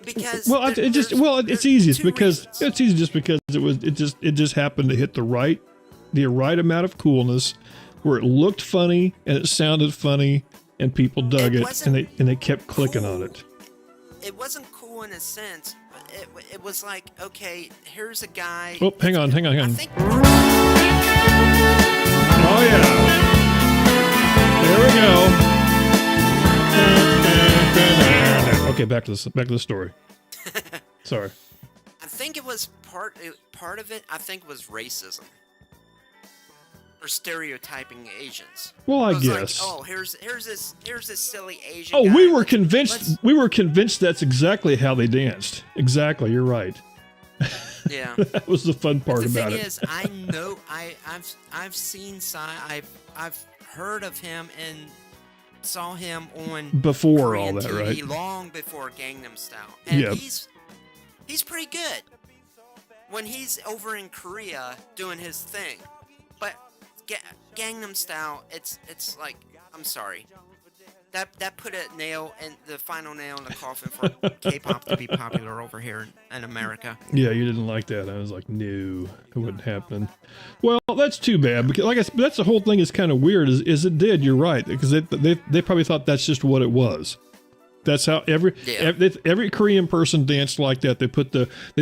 Because it's easiest because it's easy just because it just happened to hit the right amount of coolness where it looked funny and it sounded funny and people dug it and they kept clicking on it. It wasn't cool in a sense. It was like, okay, here's a guy. Oh, hang on. Oh yeah, there we go. Okay, back to the story. Sorry. I think it was part of it. I think was racism or stereotyping Asians. Well, I guess. Like, oh, here's this silly Asian. Oh, guy. we were convinced that's exactly how they danced. Exactly, you're right. Yeah, that was the fun part about it. The thing is, I know I've seen Psy. I've heard of him and saw him on before Korean all that, TV right? Long before Gangnam Style, and he's pretty good when he's over in Korea doing his thing. But Gangnam Style, it's like, I'm sorry, that put the final nail in the coffin for K-pop to be popular over here in America. Yeah, you didn't like that. I was like, no, it wouldn't happen. Well, that's too bad because, like I said, that's the whole thing is kind of weird. Is it did? You're right because they probably thought that's just what it was. That's how every Korean person danced like that. They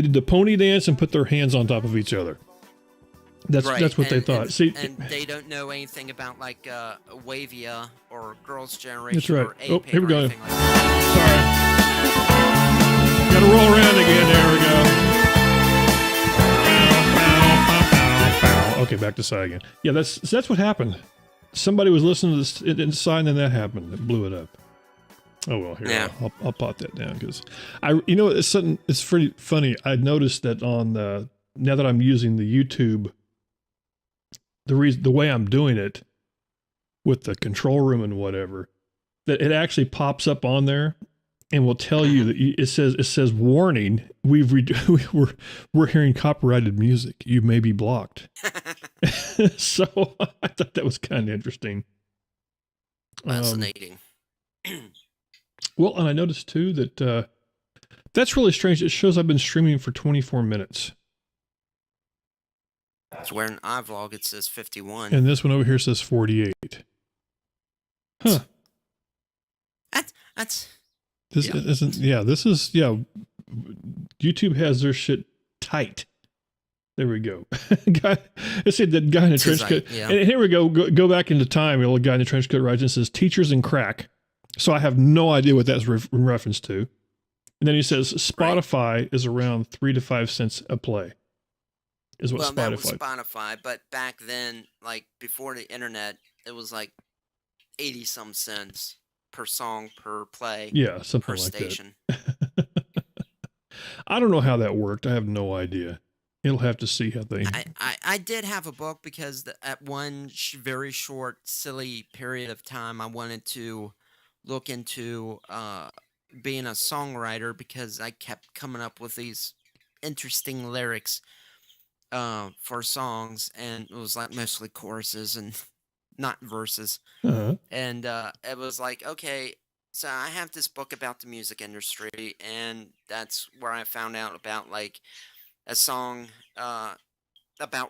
did the pony dance and put their hands on top of each other. That's what they thought. See, and they don't know anything about like Wavia or Girls' Generation. That's right. Or A-Pink Here we go. Like that. Sorry. Got to roll around again. There we go. Okay, back to Psy again. Yeah, that's what happened. Somebody was listening to this inside, and then that happened. It blew it up. Oh well, here I'll pot that down because it's pretty funny. I noticed that on now that I'm using the YouTube. The way I'm doing it with the control room and whatever, that it actually pops up on there and will tell you that it says warning, we're hearing copyrighted music. You may be blocked. So I thought that was kind of interesting. Fascinating. Well, and I noticed too that that's really strange. It shows I've been streaming for 24 minutes. It's where in iVlog it says 51. And this one over here says 48. Huh. YouTube has their shit tight. There we go. I said that guy in a trench coat. Yeah. And here we go back into time. The old guy in the trench coat writes and says teachers and crack. So I have no idea what that's in reference to. And then he says Spotify is around 3 to 5 cents a play. Is what that was Spotify, but back then, like before the internet, it was like 80 some cents per song per play. Yeah, something per like station. That. I don't know how that worked. I have no idea. It'll have to see how they. I did have a book because at one very short, silly period of time, I wanted to look into being a songwriter because I kept coming up with these interesting lyrics for songs, and it was like mostly choruses and not verses. Uh-huh. And it was like, okay, so I have this book about the music industry, and that's where I found out about like a song about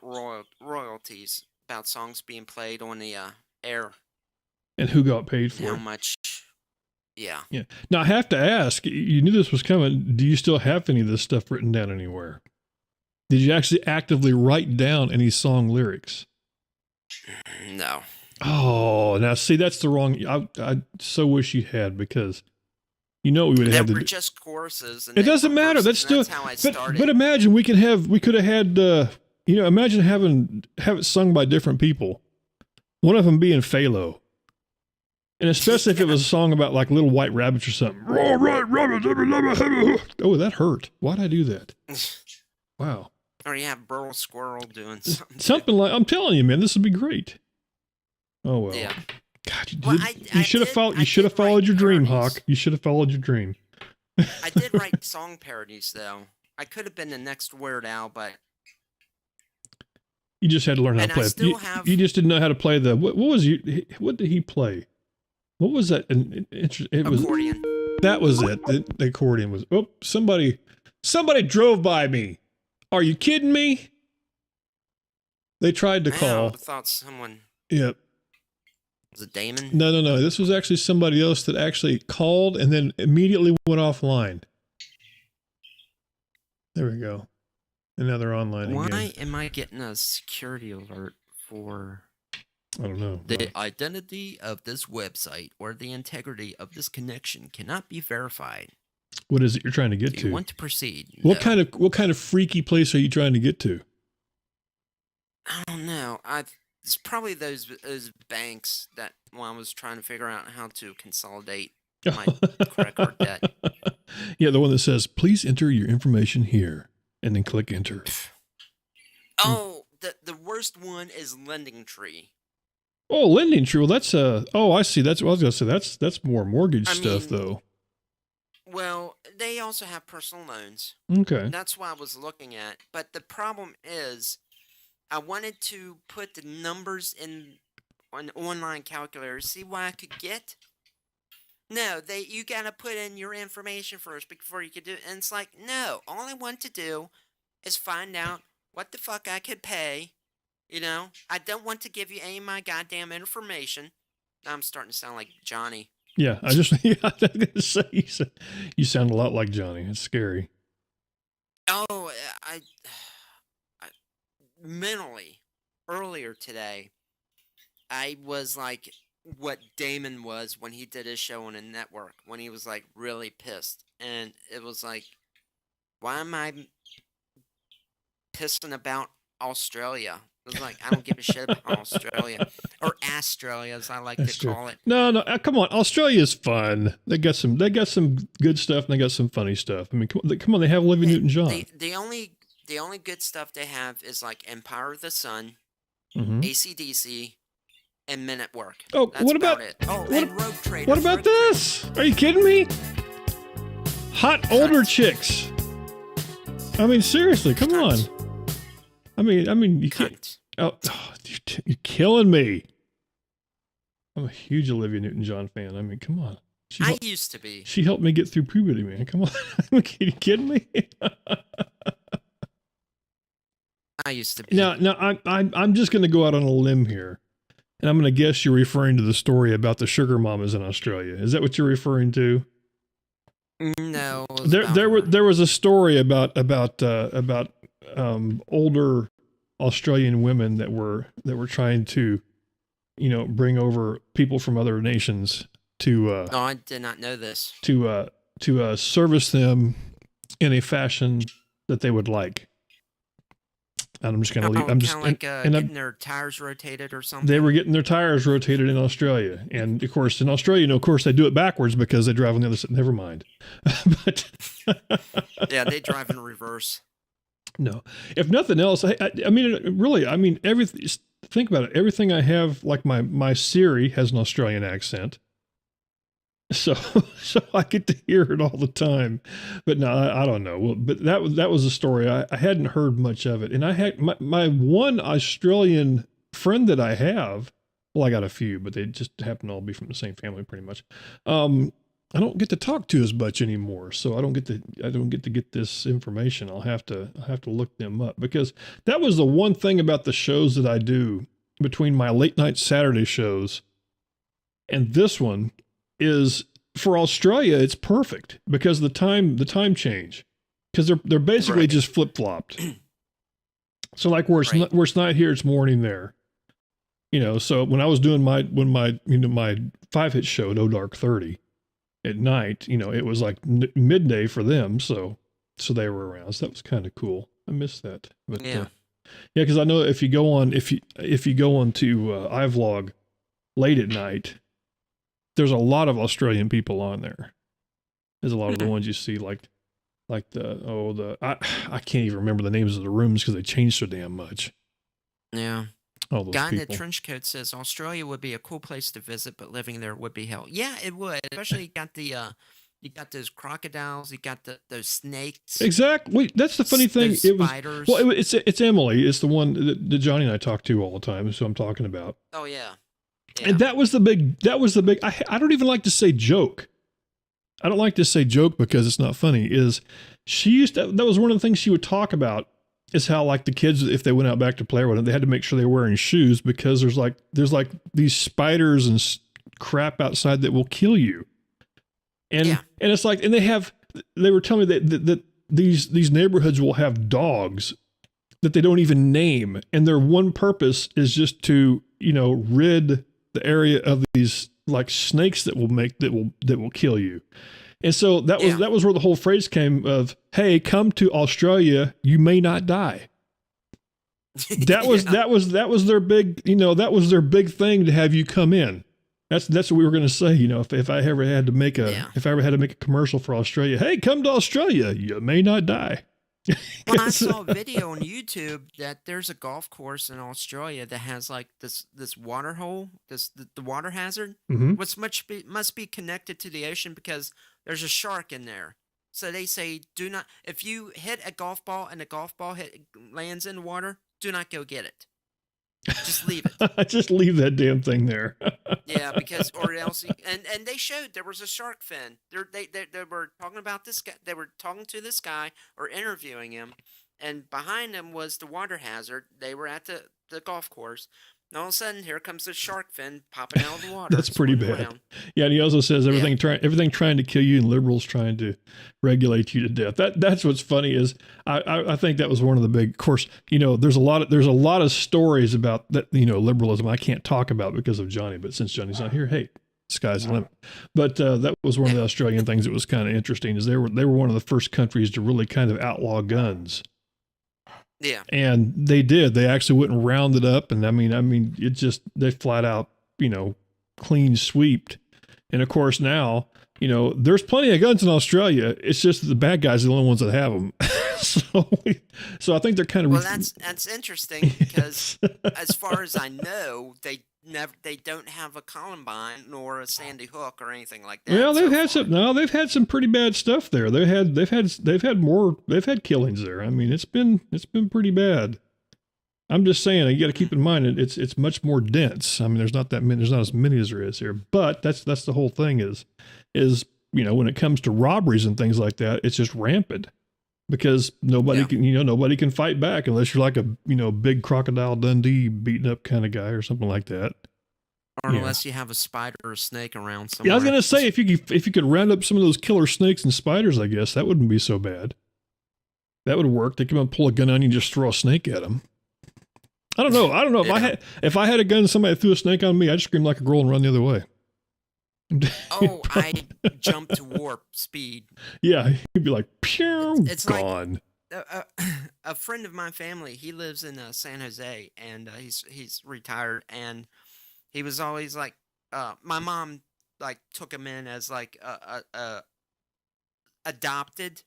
royalties, about songs being played on the air. And who got paid for How it. much? Yeah. Yeah. Now, I have to ask, you knew this was coming. Do you still have any of this stuff written down anywhere? Did you actually actively write down any song lyrics? No. Oh, now see, that's the wrong. I so wish you had, because you know we would have They to. were just choruses. And It doesn't matter. That's still. That's how I started. But imagine we could have had. Imagine have it sung by different people. One of them being Phalo. And especially if it was a song about like little white rabbits or something. Oh, that hurt. Why'd I do that? Wow. Or you have Burl Squirrel doing something. Something like, I'm telling you, man, this would be great. Oh well. Yeah. God, You should have followed. You should have followed your dream, Hawk. You should have followed your dream. I did write song parodies though. I could have been the next Weird Al, but you just had to learn how to play it. You just didn't know how to play the. What did he play? What was that? It was accordion. That was it. The accordion was. Oh, somebody drove by me. Are you kidding me? They tried to call. I thought someone. Yep. Was it Damon? No. This was actually somebody else that actually called and then immediately went offline. There we go. And now they're online again. Why am I getting a security alert for? I don't know. The identity of this website or the integrity of this connection cannot be verified. What is it you're trying to get to? Do you want to proceed? What kind of freaky place are you trying to get to? I don't know. It's probably those banks that when I was trying to figure out how to consolidate my credit card debt. Yeah, the one that says, please enter your information here, and then click enter. Oh, the worst one is Lending Tree. Oh, Lending Tree. Well, that's oh, I see. That's what I was gonna say. That's more mortgage stuff, though. Well, they also have personal loans. Okay. That's what I was looking at. But the problem is, I wanted to put the numbers in an online calculator, see what I could get. No, you gotta put in your information first before you could do it. And it's like, no, all I want to do is find out what the fuck I could pay. You know, I don't want to give you any of my goddamn information. I'm starting to sound like Johnny. Yeah, I was gonna say you sound a lot like Johnny. It's scary. Oh, I mentally earlier today, I was like what Damon was when he did his show on a network, when he was like really pissed, and it was like, why am I pissing about Australia? It was like, I don't give a shit about Australia, or Australia as I like to call it. No, come on. Australia's fun. They got some good stuff and they got some funny stuff. I mean, come on. They have Olivia Newton-John. The only good stuff they have is like Empire of the Sun, mm-hmm. AC/DC, and Men at Work. Oh, that's what about it? Oh, and Rogue Trader. What about this? Are you kidding me? Hot older chicks. I mean, seriously, come on. I mean, you can't. Oh, you're killing me. I'm a huge Olivia Newton-John fan. I mean, come on. I used to be. She helped me get through puberty, man. Come on. Are you kidding me? I used to be. Now, I'm just going to go out on a limb here, and I'm going to guess you're referring to the story about the sugar mamas in Australia. Is that what you're referring to? No. There was a story about older Australian women that were trying to, bring over people from other nations to. No, I did not know this. To service them in a fashion that they would like. And I'm just going to leave. I'm just getting their tires rotated or something. They were getting their tires rotated in Australia, and of course, in Australia, of course, they do it backwards because they drive on the other side. Never mind. But yeah, they drive in reverse. No, if nothing else, I mean, really, I mean, everything. Think about it. Everything I have, like my Siri has an Australian accent, so so I get to hear it all the time. But no, I don't know. Well, but that was a story I hadn't heard much of it, and I had my one Australian friend that I have. Well, I got a few, but they just happen to all be from the same family, pretty much. I don't get to talk to as much anymore, so I don't get to get this information. I'll have to look them up, because that was the one thing about the shows that I do between my late night Saturday shows and this one is, for Australia it's perfect because the time change, because they're basically just flip flopped. So like where it's night here, it's morning there. You know, so when I was doing my 5-hit show, No Dark 30. At night, you know, it was like midday for them, so they were around. So that was kind of cool. I missed that, but yeah, because I know if you go on to iVlog late at night, there's a lot of Australian people on there. There's a lot of the ones you see, like I can't even remember the names of the rooms because they changed so damn much. Yeah. All those Guy in the people. trench coat says Australia would be a cool place to visit, but living there would be hell. Yeah, it would. Especially you got those crocodiles, you got those snakes. Exactly. Wait, that's the funny thing. Those spiders. It's Emily. It's the one that Johnny and I talk to all the time. So I'm talking about. Oh yeah. And that was the big. I don't even like to say joke. I don't like to say joke because it's not funny. Is she used to? That was one of the things she would talk about. Is how like the kids, if they went out back to play or whatever, they had to make sure they were wearing shoes because there's like these spiders and crap outside that will kill you. And it's like, and they were telling me that these neighborhoods will have dogs that they don't even name, and their one purpose is just to, you know, rid the area of these like snakes that will kill you. And so that was where the whole phrase came of, hey, come to Australia, you may not die. That was their big, you know, that was their big thing to have you come in. That's what we were going to say, you know, if I ever had to make a commercial for Australia, hey, come to Australia, you may not die. Well, I saw a video on YouTube that there's a golf course in Australia that has like this water hole, the water hazard, which must be connected to the ocean because there's a shark in there. So they say, do not, if you hit a golf ball and the golf ball lands in the water, do not go get it. Just leave it. Just leave that damn thing there. Yeah, because or else, and they showed there was a shark fin. They were talking about this guy. They were talking to this guy or interviewing him, and behind them was the water hazard. They were at the golf course. And all of a sudden, here comes a shark fin popping out of the water. That's pretty bad. Around. Yeah, and he also says everything trying to kill you, and liberals trying to regulate you to death. That's what's funny is I think that was one of the big. Of course, you know, there's a lot of stories about that. You know, liberalism I can't talk about because of Johnny, but since Johnny's not here, hey, sky's the limit. But that was one of the Australian things that was kind of interesting is they were one of the first countries to really kind of outlaw guns. Yeah. And they did. They actually went and rounded up. And I mean, it just, they flat out, you know, clean sweeped. And of course now, you know, there's plenty of guns in Australia. It's just that the bad guys are the only ones that have them. So I think they're kind of. Well, that's interesting because as far as I know, they don't have a Columbine nor a Sandy Hook or anything like that. Well, they've had some pretty bad stuff there. They've had killings there. I mean, it's been pretty bad. I'm just saying, you got to keep in mind it's much more dense. I mean, there's not as many as there is here. But that's the whole thing is you know, when it comes to robberies and things like that, it's just rampant. Because nobody can fight back unless you're like a, you know, big Crocodile Dundee beaten up kind of guy or something like that. Or unless you have a spider or a snake around somewhere. Yeah, I was gonna say if you could round up some of those killer snakes and spiders, I guess that wouldn't be so bad. That would work. They come and pull a gun on you and just throw a snake at them. I don't know. If I had a gun and somebody threw a snake on me, I'd scream like a girl and run the other way. Oh, I jumped to warp speed. Yeah, you'd be like, pew, it's gone. Like, a friend of my family, he lives in San Jose, and he's retired, and he was always like, my mom like took him in as like a adopted,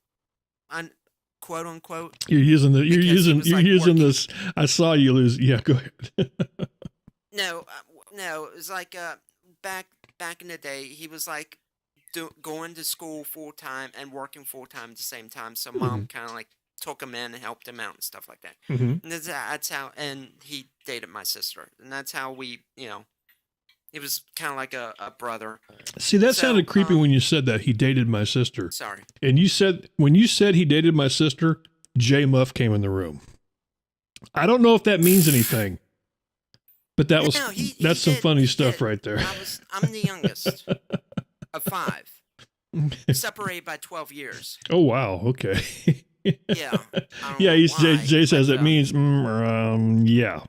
quote unquote. You're using this. I saw you lose. Yeah, go ahead. No, it was like back in the day, he was like going to school full time and working full time at the same time. So mom kind of like took him in and helped him out and stuff like that. And that's how. And he dated my sister, and that's how we, he was kind of like a brother. See, that sounded creepy when you said that he dated my sister. Sorry. And when you said he dated my sister, J Muff came in the room. I don't know if that means anything. But that's some funny stuff right there. I'm the youngest of 5, separated by 12 years. Oh wow, okay. Yeah. Jay says it means yeah.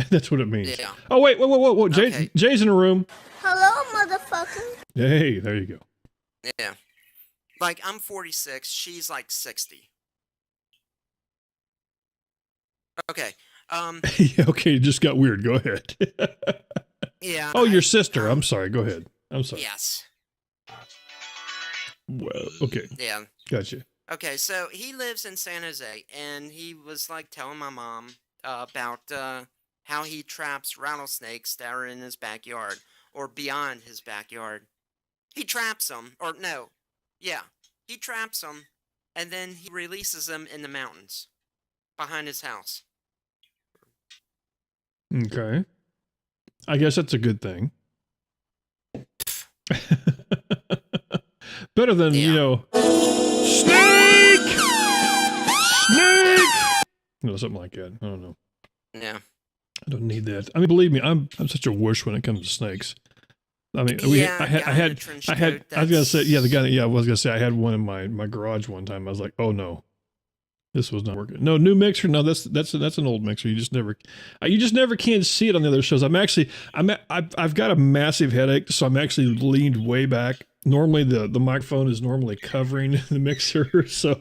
That's what it means. Yeah. Oh wait. Jay's in the room. Hello, motherfucker. Hey, there you go. Yeah. Like I'm 46, she's like 60. Okay. Yeah, okay, it just got weird. Go ahead. Yeah. Oh, your sister. I'm sorry. Go ahead. I'm sorry. Yes. Well, okay. Yeah. Gotcha. Okay, so he lives in San Jose, and he was like telling my mom about how he traps rattlesnakes that are in his backyard or beyond his backyard. He traps them, he traps them, and then he releases them in the mountains behind his house. Okay. I guess that's a good thing. Better than, snake! Something like that. I don't know. Yeah. I don't need that. I mean, believe me, I'm such a wuss when it comes to snakes. I mean, I was gonna say, I was gonna say I had one in my garage one time. I was like, oh no, this was not working. No, new mixer. No, that's an old mixer. You just never can see it on the other shows. I've got a massive headache, so I'm actually leaned way back. Normally the microphone is normally covering the mixer, so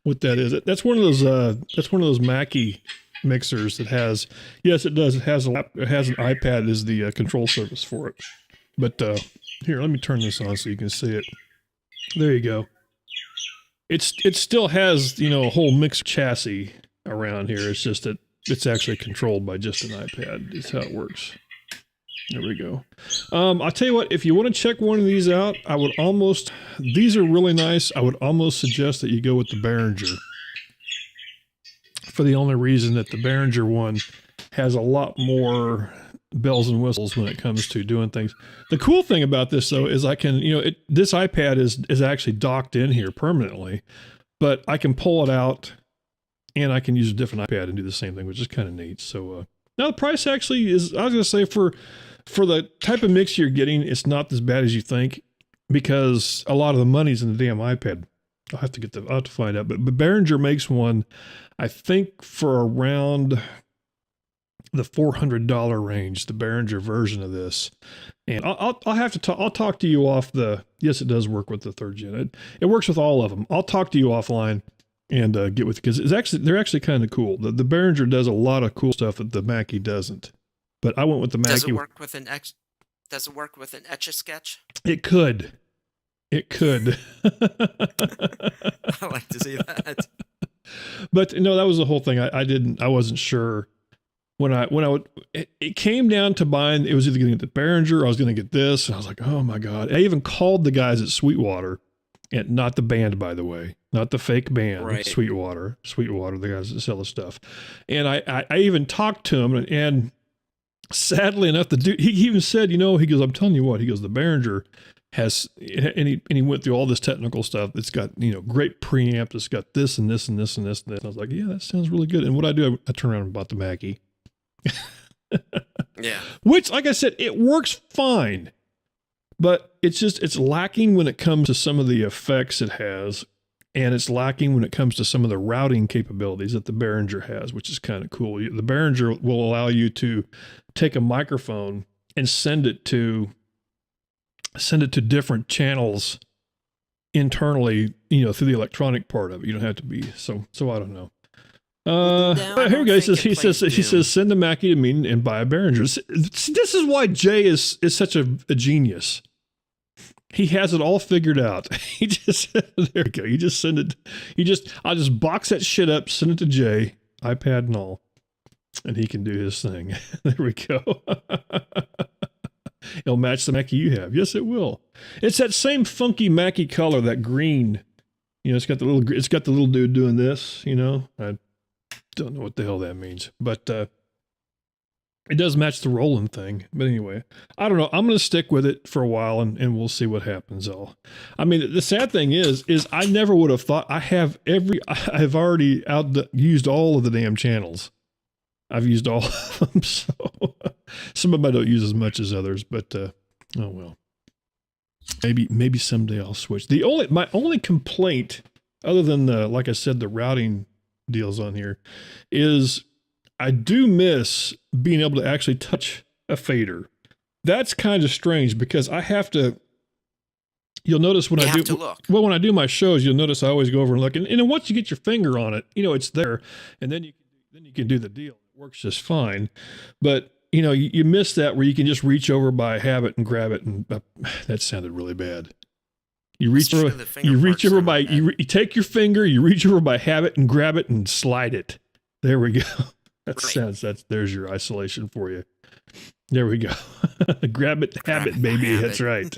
what that is, that's one of those Mackie mixers that has, yes, it does. It has an iPad as the control surface for it. But here, let me turn this on so you can see it. There you go. It still has, a whole mixed chassis around here. It's just that it's actually controlled by just an iPad. It's how it works. There we go. I'll tell you what, if you want to check one of these out, these are really nice. I would almost suggest that you go with the Behringer. For the only reason that the Behringer one has a lot more bells and whistles when it comes to doing things. The cool thing about this though is I can, this iPad is actually docked in here permanently, but I can pull it out and I can use a different iPad and do the same thing, which is kind of neat. So now the price actually is, I was going to say for the type of mix you're getting, it's not as bad as you think because a lot of the money's in the damn iPad. I'll have to find out, but Behringer makes one, I think for around the $400 range, the Behringer version of this. And I'll have to talk, I'll talk to you off yes, it does work with the 3rd gen. It works with all of them. I'll talk to you offline and get with, because they're actually kind of cool. The Behringer does a lot of cool stuff that the Mackie doesn't. But I went with the Mackie. Does it work with an Etch-a-Sketch? It could. It could. I like to see that. But no, that was the whole thing. I wasn't sure it came down to buying, it was either going to get the Behringer or I was going to get this. And I was like, oh my God. I even called the guys at Sweetwater, and not the band, by the way, not the fake band, right. Sweetwater, the guys that sell the stuff. And I even talked to him, and sadly enough, the dude, he even said, he goes, I'm telling you what, he goes, the Behringer has, and he went through all this technical stuff. It's got, great preamp. It's got this and this and this and this and this. And I was like, yeah, that sounds really good. And what I do, I turn around and bought the Mackie. Yeah. Which, like I said, it works fine, but it's lacking when it comes to some of the effects it has. And it's lacking when it comes to some of the routing capabilities that the Behringer has, which is kind of cool. The Behringer will allow you to take a microphone and send it to different channels internally, through the electronic part of it. You don't have to be so I don't know. Here we go. He says, send the Mackie to me and buy a Behringer. This is why Jay is such a genius. He has it all figured out. He just, there you go. You just send it. I'll just box that shit up, send it to Jay, iPad and all, and he can do his thing. There we go. It'll match the Mackie you have. Yes, it will. It's that same funky Mackie color, that green. You know, it's got the little dude doing this, you know. I don't know what the hell that means, but it does match the Roland thing. But anyway, I don't know. I'm going to stick with it for a while and we'll see what happens. I mean, the sad thing is I never would have thought I've already used all of the damn channels. I've used all of them. So some of them I don't use as much as others, but, oh well, maybe someday I'll switch. My only complaint, other than like I said, the routing deals on here, is I do miss being able to actually touch a fader. That's kind of strange because I have to. You'll notice when when I do my shows, you'll notice I always go over and look, and then once you get your finger on it, you know it's there, and then you can do the deal. It works just fine, but you know you miss that where you can just reach over by habit and grab it, and that sounded really bad. You reach over, you take your finger, you reach over by habit and grab it and slide it. There we go. There's your isolation for you. There we go. Grab it, habit, baby. That's right.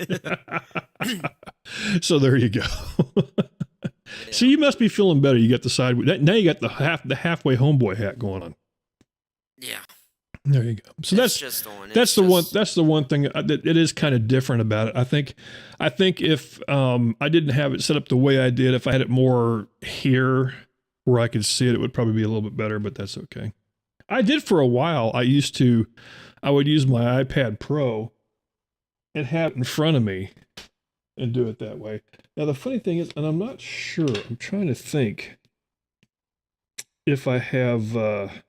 So there you go. So you must be feeling better. You got the side. Now you got the halfway homeboy hat going on. Yeah. There you go. So that's the one thing that it is kind of different about it. I think if I didn't have it set up the way I did, if I had it more here where I could see it, it would probably be a little bit better, but that's okay. I did for a while. I would use my iPad Pro and have it in front of me and do it that way. Now, the funny thing is, and I'm not sure, I'm trying to think if I have, let's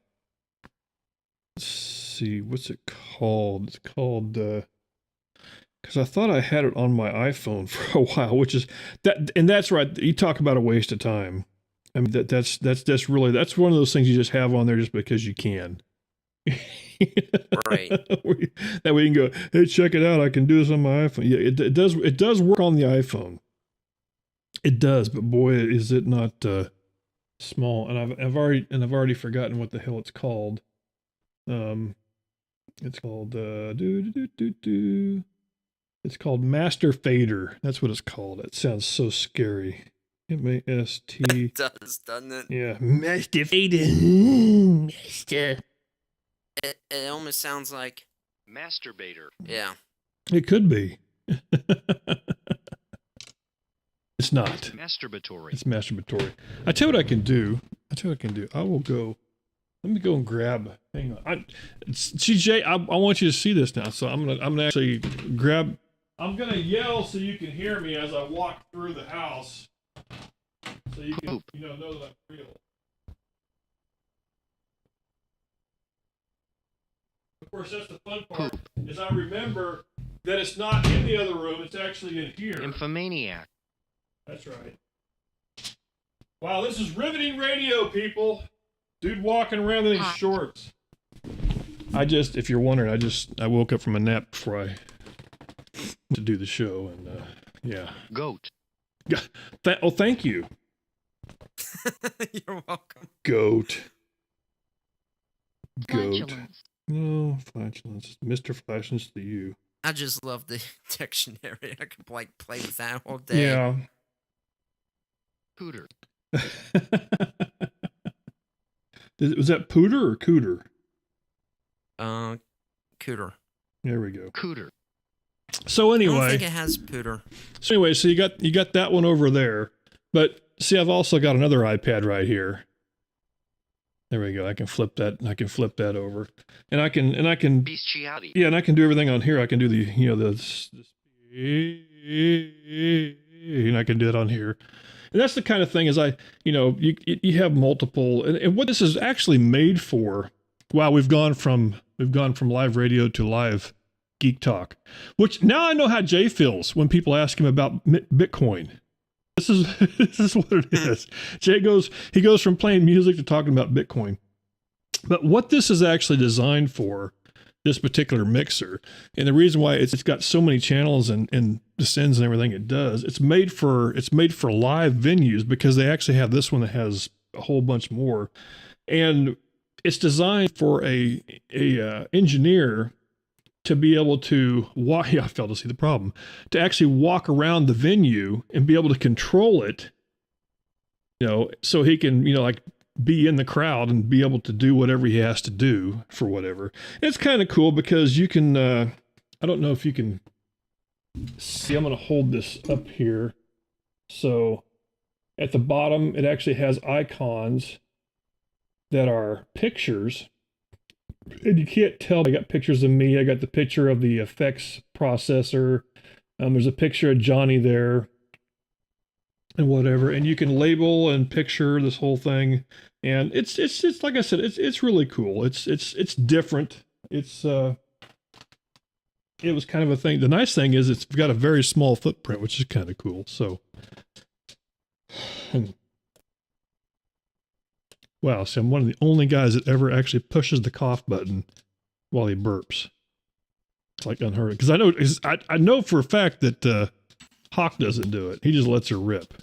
see, what's it called? It's called, because I thought I had it on my iPhone for a while, which is that, and that's right. You talk about a waste of time. I mean, that's one of those things you just have on there just because you can. Right. That way you can go, hey, check it out. I can do this on my iPhone. Yeah, it does work on the iPhone. It does, but boy, is it not small. And I've already forgotten what the hell it's called. It's called It's called Master Fader. That's what it's called. It sounds so scary. M-A-S-T. It does, doesn't it? Yeah. Master Fader. Master. It almost sounds like Masturbator. Yeah. It could be. It's not. Masturbatory. It's masturbatory. I tell you what I can do. I will go. Let me go and grab. Hang on. CJ, I want you to see this now. So I'm gonna actually grab. I'm gonna yell so you can hear me as I walk through the house. So you can know that I'm real. Of course, that's the fun part. Is I remember that it's not in the other room. It's actually in here. Infomaniac. That's right. Wow, this is riveting radio, people. Dude walking around in his shorts. If you're wondering, I woke up from a nap before to do the show, and yeah. Goat. Thank you. You're welcome. Goat. Flatulence. No, flatulence. Mr. Flatulence to you. I just love the dictionary. I could play with that all day. Yeah. Pooter. Was that pooter or cooter? Cooter. There we go. Cooter. So anyway, I don't think it has pooter. So anyway, so you got that one over there, but see, I've also got another iPad right here. There we go. I can flip that. I can flip that over, and I can. Bestiality. Yeah, and I can do everything on here. I can do the and I can do it on here. And that's the kind of thing is you have multiple, and what this is actually made for. Wow, we've gone from live radio to live geek talk, which now I know how Jay feels when people ask him about Bitcoin. This is what it is. Jay goes from playing music to talking about Bitcoin. But what this is actually designed for this particular mixer. And the reason why it's got so many channels and descends and everything it does, it's made for live venues, because they actually have this one that has a whole bunch more. And it's designed for a engineer to be able to walk. Yeah, I failed to see the problem. To actually walk around the venue and be able to control it, so he can, like be in the crowd and be able to do whatever he has to do for whatever. It's kind of cool because you can, I don't know if you can see, I'm going to hold this up here. So at the bottom, it actually has icons that are pictures, and you can't tell. I got pictures of me. I got the picture of the effects processor. There's a picture of Johnny there and whatever, and you can label and picture this whole thing. And it's like I said, it's really cool. It's different. It was kind of a thing. The nice thing is it's got a very small footprint, which is kind of cool. So, wow. So I'm one of the only guys that ever actually pushes the cough button while he burps. It's like unheard of. Because I know for a fact that Hawk doesn't do it. He just lets her rip.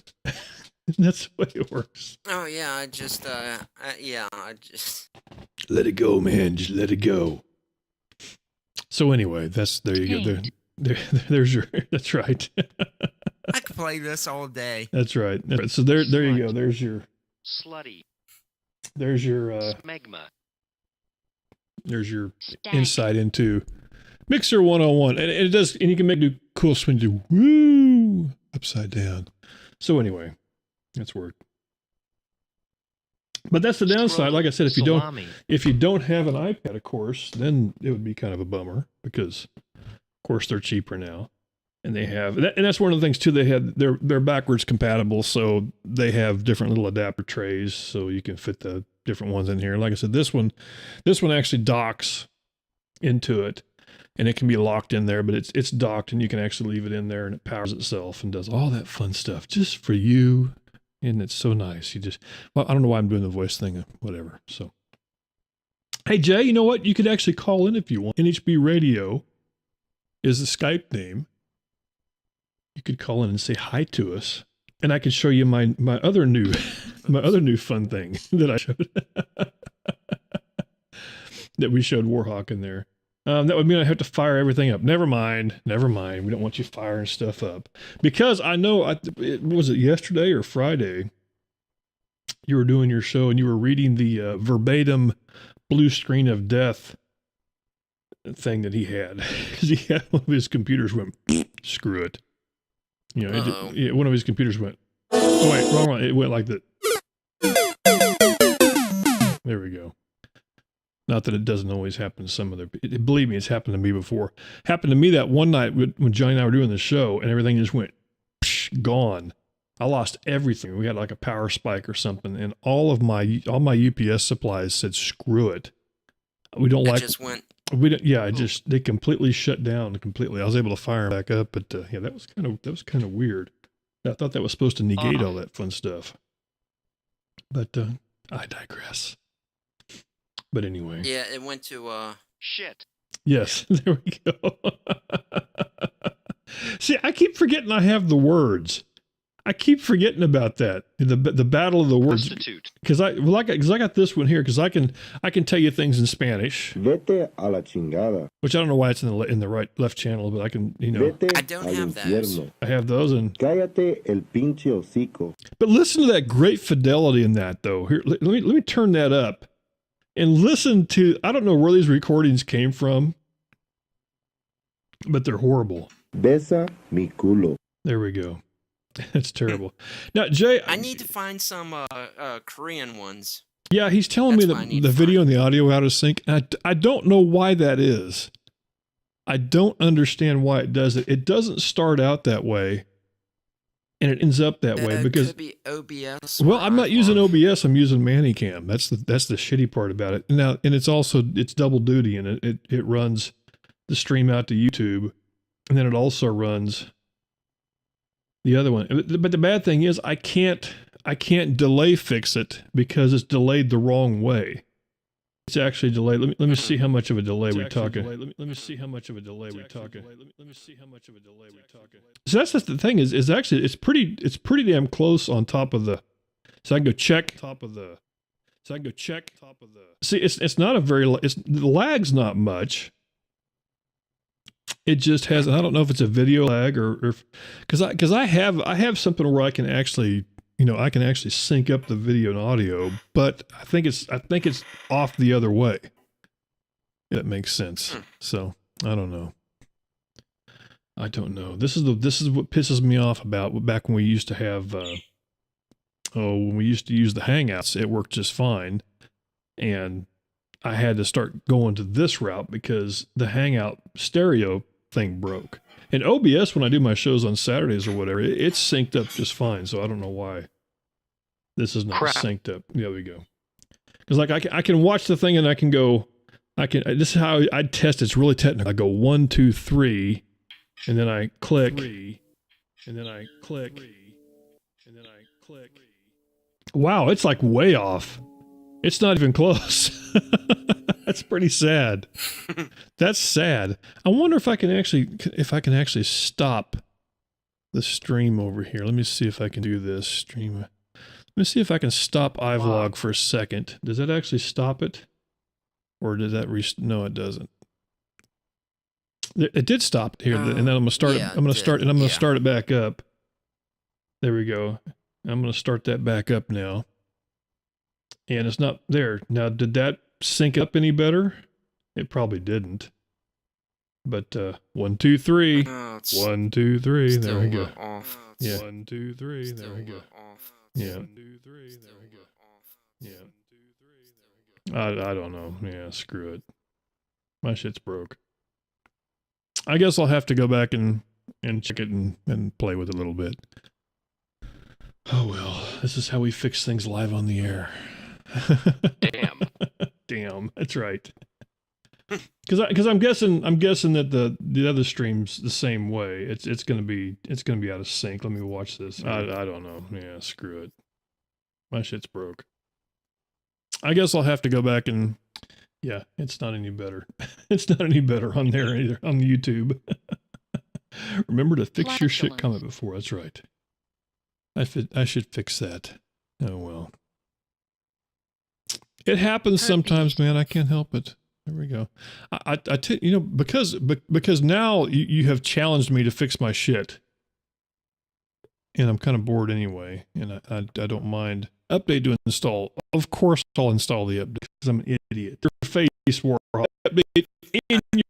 That's the way it works. Oh yeah, I just let it go, man. Just let it go. So anyway, there you go. There's your. That's right. I could play this all day. That's right. So there you go. There's your slutty. There's your smegma. There's your insight into Mixer 101, and it does, and you can do cool swing, do woo upside down. So anyway, that's weird. But that's the downside. Like I said, if you don't have an iPad, of course, then it would be kind of a bummer, because of course they're cheaper now, and and that's one of the things too. They're backwards compatible, so they have different little adapter trays, so you can fit the different ones in here. Like I said, this one actually docks into it, and it can be locked in there, but it's docked, and you can actually leave it in there, and it powers itself and does all that fun stuff just for you. And it's so nice. I don't know why I'm doing the voice thing, whatever. So, hey, Jay, you know what? You could actually call in if you want. NHB Radio is the Skype name. You could call in and say hi to us, and I could show you my other new fun thing that I showed. That we showed Warhawk in there. That would mean I have to fire everything up. Never mind. We don't want you firing stuff up. Because I know, was it yesterday or Friday? You were doing your show and you were reading the verbatim blue screen of death thing that he had. Because he had one of his computers went, screw it. One of his computers went, oh wait, wrong one. It went like that. There we go. Not that it doesn't always happen to some other people. Believe me, it's happened to me before. Happened to me that one night when Johnny and I were doing the show, and everything just went gone. I lost everything. We had like a power spike or something, and all my UPS supplies said screw it. We don't like. Just went. We don't. Yeah, they completely shut down completely. I was able to fire them back up, but yeah, that was kind of weird. I thought that was supposed to negate all that fun stuff. But I digress. But anyway. Yeah, it went to shit. Yes, there we go. See, I keep forgetting I have the words. I keep forgetting about that. The battle of the words. Because I got this one here, because I can tell you things in Spanish. Vete a la chingada. Which I don't know why it's in the left channel, but I can, I don't have those. I have those, and Cállate el pinche hocico. But listen to that great fidelity in that, though. Here, let me turn that up. And listen to, I don't know where these recordings came from, but they're horrible. Besa mi culo. There we go. That's terrible. Now, Jay, I need to find some Korean ones. Yeah, he's telling me that the video and the audio out of sync. And I don't know why that is. I don't understand why it does it. It doesn't start out that way, and it ends up that way because could be OBS. Well, I'm not using OBS. I'm using Manicam. That's the shitty part about it. Now, and it's double duty, and it runs the stream out to YouTube, and then it also runs the other one. But the bad thing is I can't delay fix it because it's delayed the wrong way. it's actually delayed. Let me see how much of a delay we're talking. Let me see how much of a delay we're talking. Let me see how much of a delay we're talking. So that's the thing is actually it's pretty damn close on top of the. So I can go check top of the. So I can go check top of the. See, it's not a very. The lag's not much. It just has. I don't know if it's a video lag or because I have something where I can actually. I can actually sync up the video and audio, but I think it's off the other way. That makes sense. So I don't know. This is what pisses me off about back when we used to have. When we used to use the Hangouts, it worked just fine, and I had to start going to this route because the Hangout stereo thing broke. And OBS, when I do my shows on Saturdays or whatever, it's synced up just fine. So I don't know why this is not synced up. There we go. Because like I can watch the thing and I can go. This is how I test. It's really technical. I go 1, 2, 3, and then I click, and then I click, and then I click. Wow, it's like way off. It's not even close. That's pretty sad. That's sad. I wonder if I can actually stop the stream over here. Let me see if I can do this stream. Let me see if I can stop iVlog for a second. Does that actually stop it? Or did that no, it doesn't. It did stop here, and then I'm gonna start. I'm gonna start it back up. There we go. I'm gonna start that back up now. And it's not there. Now, did that sync up any better? It probably didn't. But 1, 2, 3. 1, 2, 3. There we go. Off. Yeah. 1, 2, 3. There we go. Yeah. 1, 2, 3. There we go. Yeah. I don't know. Yeah, screw it. My shit's broke. I guess I'll have to go back and check it and play with it a little bit. Oh well, this is how we fix things live on the air. Damn, that's right. Because I'm guessing that the other stream's the same way. It's gonna be out of sync. Let me watch this. I don't know. Yeah, screw it. My shit's broke. I guess I'll have to go back and yeah, it's not any better. It's not any better on there either on YouTube. Remember to fix your shit comment before. That's right. I should fix that. Oh well. It happens sometimes, man. I can't help it. There we go. Because now you have challenged me to fix my shit, and I'm kind of bored anyway, and I don't mind. Update to install. Of course, I'll install the update because I'm an idiot. Your face, Warhawk. Update in your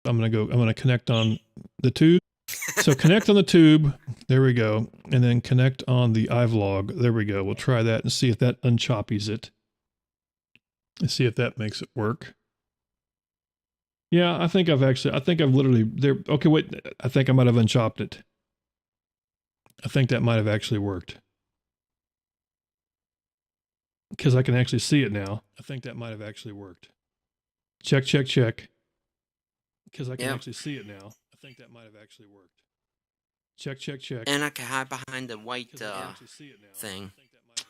I'm going to connect on the tube. So connect on the tube. There we go. And then connect on the iVlog. There we go. We'll try that and see if that unchoppies it. And see if that makes it work. Yeah, I think I've literally there. Okay, wait. I think I might have unchopped it. I think that might have actually worked. Because I can actually see it now. I think that might have actually worked. Check, check, check. Because I can actually see it now. I think that might have actually worked. Check, check, check. And I can hide behind the white thing.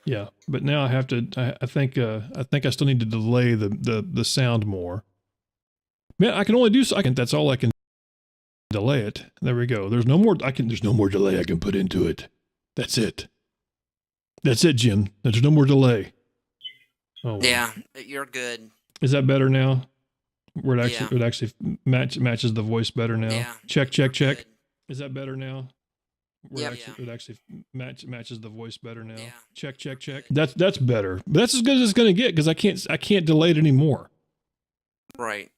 Yeah, but now I have to. I think I still need to delay the sound more. Man, I can only do so. That's all I can delay it. There we go. There's no more. There's no more delay I can put into it. That's it. That's it, Jim. There's no more delay. Oh, yeah, you're good. Is that better now? Where it actually matches the voice better now. Yeah. Check, check, check. Is that better now? Yep. It actually matches the voice better now. Yeah. Check. That's better. But that's as good as it's going to get because I can't delay it anymore. Right.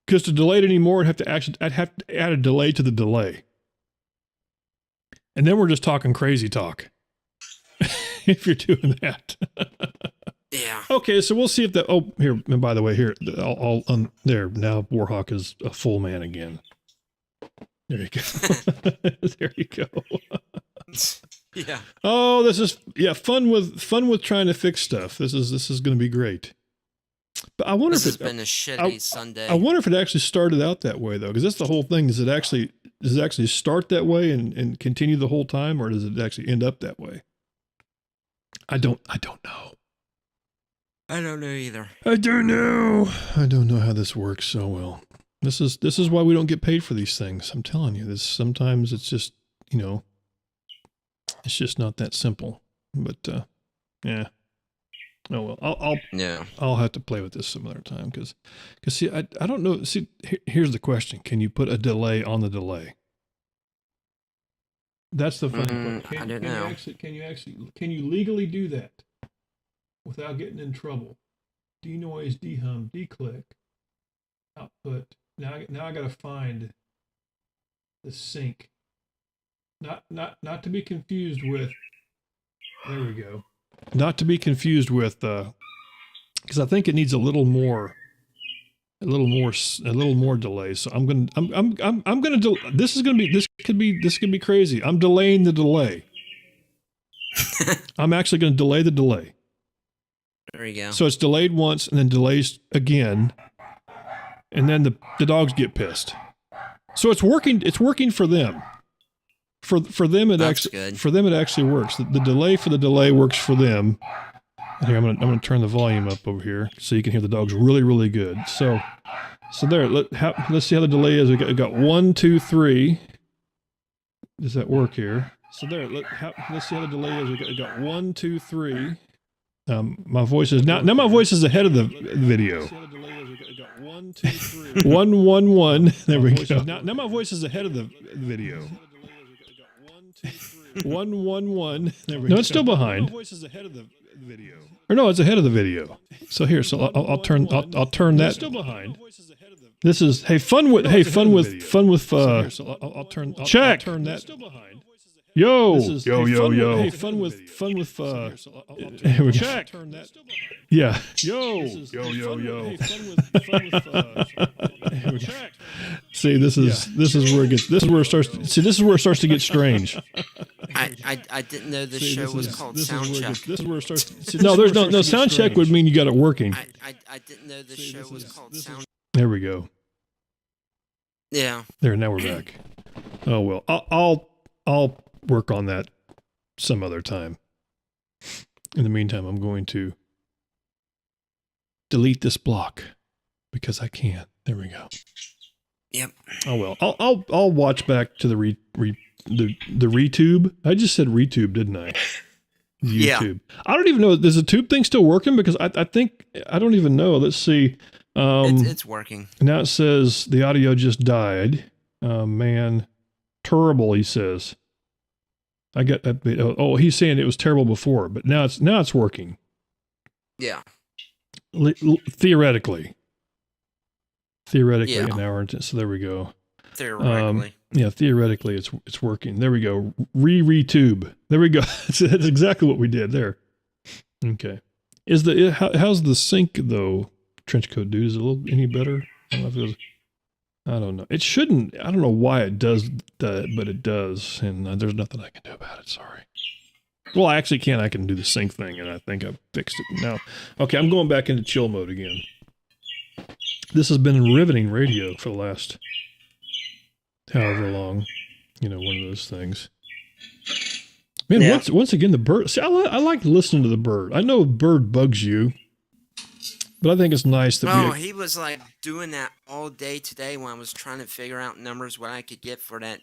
Because to delay it anymore, I'd have to add a delay to the delay. And then we're just talking crazy talk. If you're doing that. Yeah. Okay, so we'll see if that. Oh, here. And by the way, here. I'll there. Now Warhawk is a full man again. There you go. There you go. Yeah. Oh, this is fun with trying to fix stuff. This is going to be great. But I wonder this if has been a shitty Sunday. I wonder if it actually started out that way though, because that's the whole thing. Does it actually start that way and continue the whole time, or does it actually end up that way? I don't know. I don't know either. I don't know how this works so well. This is why we don't get paid for these things. I'm telling you, sometimes it's just, it's just not that simple. But yeah. Oh well, I'll have to play with this some other time because see, I don't know. See, here's the question: can you put a delay on the delay? That's the funny part. I don't know. Can you legally do that without getting in trouble? Denoise, dehum, declick, output. Now I got to find the sync. Not to be confused with. There we go. Not to be confused with, because I think it needs a little more delay. So I'm gonna. This could be crazy. I'm delaying the delay. I'm actually going to delay the delay. There you go. So it's delayed once and then delays again, and then the dogs get pissed. So it's working. It's working for them. For them, it actually works. The delay for the delay works for them. Here, I'm gonna turn the volume up over here so you can hear the dogs really, really good. So there. Let's see how the delay is. We got 1, 2, 3. Does that work here? So there. Let's see how the delay is. We got 1, 2, 3. My voice is now my voice is ahead of the video. 1, 2, 3. 1, 1, 1. There we go. Now my voice is ahead of the video. 1, 1, 1. There we go. No, it's still behind. My voice is ahead of the video. Or no, it's ahead of the video. So here, I'll turn that. It's still behind. This is fun with I'll turn that. Still behind. Yo. Hey, fun with here we go. Turn that. Yeah. Yo. See, this is where it starts to get strange. I didn't know this show was called Soundcheck. This is where it starts. No, there's no Soundcheck would mean you got it working. I didn't know this show was called Soundcheck. There we go. Yeah. There, now we're back. Oh well, I'll work on that some other time. In the meantime, I'm going to delete this block because I can. There we go. Yep. Oh well, I'll watch back to the ReTube. I just said ReTube, didn't I? YouTube. Yeah. I don't even know. Is the tube thing still working? Because I think I don't even know. Let's see. It's working. Now it says the audio just died. Man, terrible. He says. I got that. Oh, he's saying it was terrible before, but now it's working. Yeah. Theoretically, yeah. An hour into, so there we go. Theoretically. Yeah, theoretically it's working. There we go. ReTube. There we go. That's exactly what we did there. Okay. How's the sync though? Trenchcoat dude, is it any better? I don't know. It shouldn't. I don't know why it does that, but it does, and there's nothing I can do about it. Sorry. Well, I actually can. I can do the sync thing, and I think I've fixed it now. Okay, I'm going back into chill mode again. This has been riveting radio for the last however long. One of those things. Man, yeah. Once again, the bird. See, I like listening to the bird. I know bird bugs you. But I think it's nice that he was like doing that all day today when I was trying to figure out numbers what I could get for that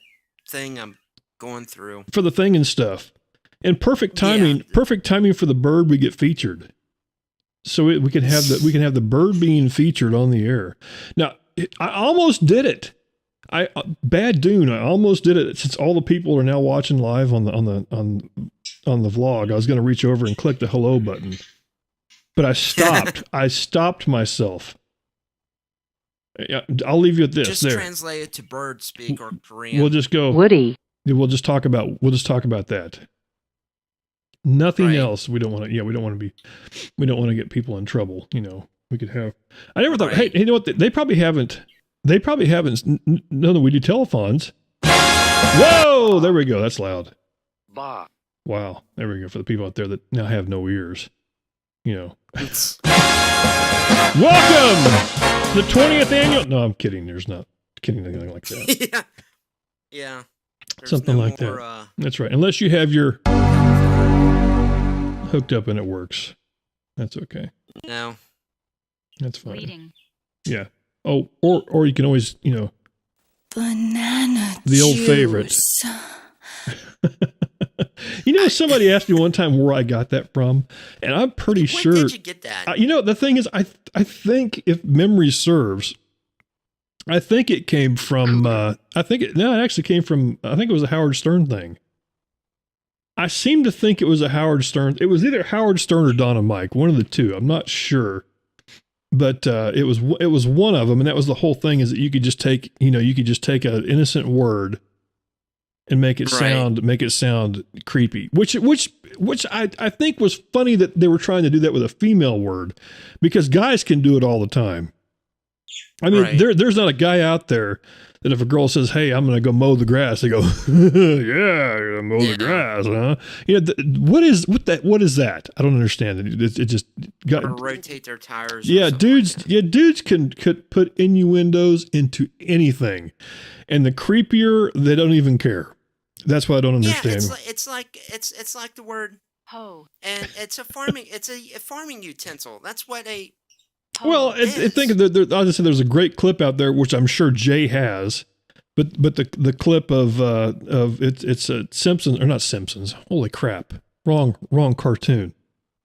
thing I'm going through. For the thing and stuff. And perfect timing for the bird we get featured. So we can have the bird being featured on the air. Now, I almost did it. Bad Dune. I almost did it since all the people are now watching live on the vlog. I was going to reach over and click the hello button, but I stopped. I stopped myself. I'll leave you at this. Just there. translate it to bird speak or Korean. We'll just go Woody. We'll just talk about that. Nothing else. We don't want to. Yeah, we don't want to get people in trouble. You know, we could have. I never thought. Hey, you know what? They probably haven't. They probably haven't known that we do telephones. Whoa! There we go. That's loud. Bah. Wow. There we go. For the people out there that now have no ears. You know. Welcome to the 20th annual. No, I'm kidding. There's not kidding anything like that. Yeah. There's something no like more, that. That's right. Unless you have your hooked up and it works. That's okay. No. That's fine. Reading. Yeah. Oh, or you can always, you know, banana the old favorite. You know, somebody asked me one time where I got that from, and I'm pretty sure. Where did you get that? You know, the thing is, I think if memory serves, I think it came from. It actually came from. I think it was a Howard Stern thing. I seem to think it was a Howard Stern. It was either Howard Stern or Donna Mike, one of the two. I'm not sure. But it was one of them, and that was the whole thing. Is that you could just take an innocent word and make it sound creepy. Which I think was funny that they were trying to do that with a female word, because guys can do it all the time. I mean, there's not a guy out there that if a girl says, "Hey, I'm going to go mow the grass," they go, "Yeah, you're going to mow the grass, huh?" You know, what is that? I don't understand it. It just got or rotate their tires. Yeah, dudes. Like dudes could put innuendos into anything, and the creepier, they don't even care. That's what I don't understand. Yeah, it's like the word hoe, and it's a farming utensil. That's what a well, I think I'll just say there's a great clip out there, which I'm sure Jay has, but the clip of it's Simpsons or not Simpsons. Holy crap! Wrong cartoon.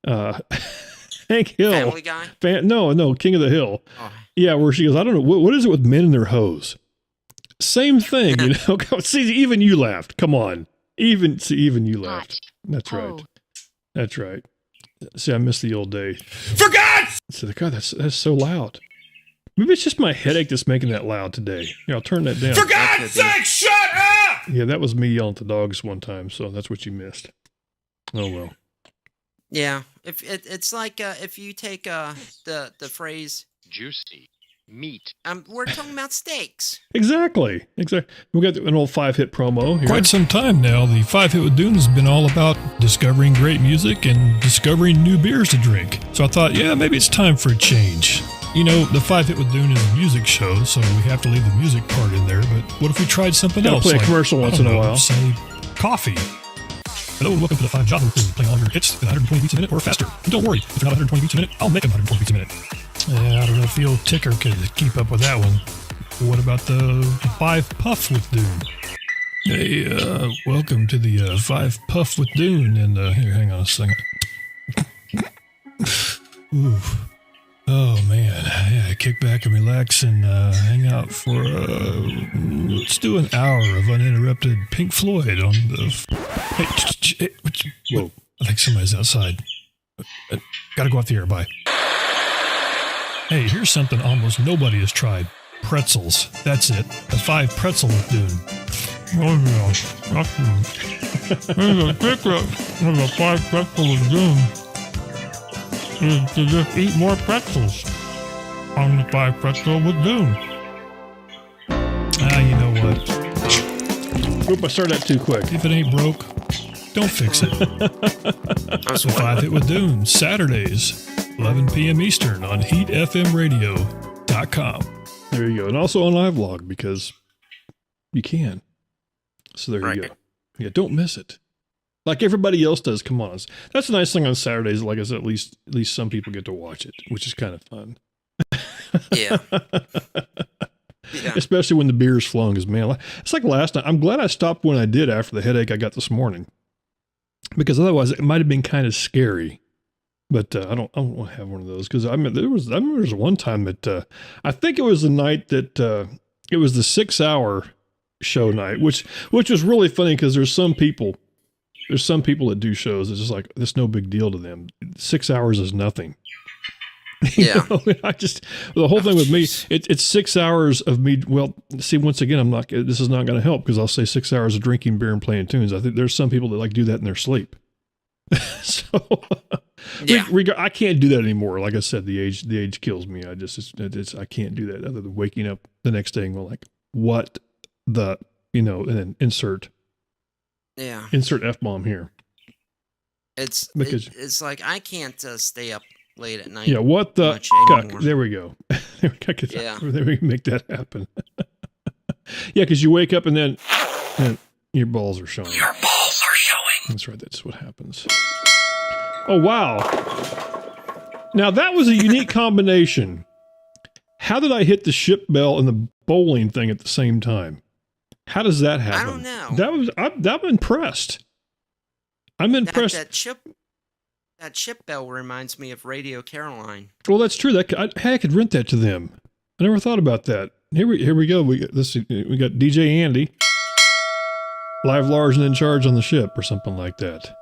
Hank Hill. Family Guy. No, King of the Hill. Oh. Yeah, where she goes, I don't know what is it with men and their hoes. Same thing, you know. See, even you laughed. Come on, even you laughed. That's right. That's right. See, I miss the old day. For God's sake! God, that's so loud. Maybe it's just my headache that's making that loud today. Yeah, I'll turn that down. For God's sake, shut up! Yeah, that was me yelling at the dogs one time, so that's what you missed. Oh well. Yeah, it's like if you take the phrase juicy meat. We're talking about steaks. Exactly. We got an old 5-hit promo here. Quite some time now, the 5-Hit with Dune has been all about discovering great music and discovering new beers to drink. So I thought, yeah, maybe it's time for a change. You know, the 5-Hit with Dune is a music show, so we have to leave the music part in there. But what if we tried something else? Play a commercial once in a while. Say coffee. Hello and welcome to the 5 Java Crew, playing all your hits at 120 beats a minute or faster. And don't worry, if they're not 120 beats a minute, I'll make them 120 beats a minute. I don't know if the old ticker could keep up with that one. What about the 5 Puff with Dune? Hey, welcome to the 5 Puff with Dune. And here, hang on a second. Ooh. Oh, man. Yeah, kick back and relax and hang out for, let's do an hour of uninterrupted Pink Floyd on the... Hey, whoa. I think somebody's outside. Gotta go off the air, bye. Hey, here's something almost nobody has tried. Pretzels. That's it. The 5 pretzel with Dune. Oh, yeah. There's a secret of the 5 pretzel with Dune. Is to just eat more pretzels on the 5 pretzel with Dune. You know what? Oop, I started that too quick. If it ain't broke, don't fix it. That's the 5-Hit with Dune, Saturdays, 11 p.m. Eastern on heatfmradio.com. There you go. And also on LiveLog, because you can. So there you go. Yeah, don't miss it. Like everybody else does. Come on. That's the nice thing on Saturdays. Like I said, at least some people get to watch it, which is kind of fun. Yeah. Especially when the beer is flowing, because man, it's like last night. I'm glad I stopped when I did after the headache I got this morning, because otherwise it might have been kind of scary. But I don't want to have one of those, because I remember there was one time that I think it was the night that it was the 6-hour show night, which was really funny because there's some people that do shows. It's just like, it's no big deal to them. 6 hours is nothing. Yeah. The whole thing with me, it's 6 hours of me. Well, see, once again, this is not going to help because I'll say 6 hours of drinking beer and playing tunes. I think there's some people that like do that in their sleep. So yeah. I can't do that anymore. Like I said, the age kills me. I can't do that other than waking up the next day and go like, what the, and then insert F-bomb here. It's like, I can't stay up late at night. Yeah, what the fuck? There we go. Yeah. There we make that happen. Yeah, because you wake up and then your balls are showing. Your balls are showing. That's right. That's what happens. Oh, wow. Now, that was a unique combination. How did I hit the ship bell and the bowling thing at the same time? How does that happen? I don't know. I'm impressed. I'm impressed. That ship bell reminds me of Radio Caroline. Well, that's true. I could rent that to them. I never thought about that. Here we go. We got DJ Andy, live large and in charge on the ship, or something like that.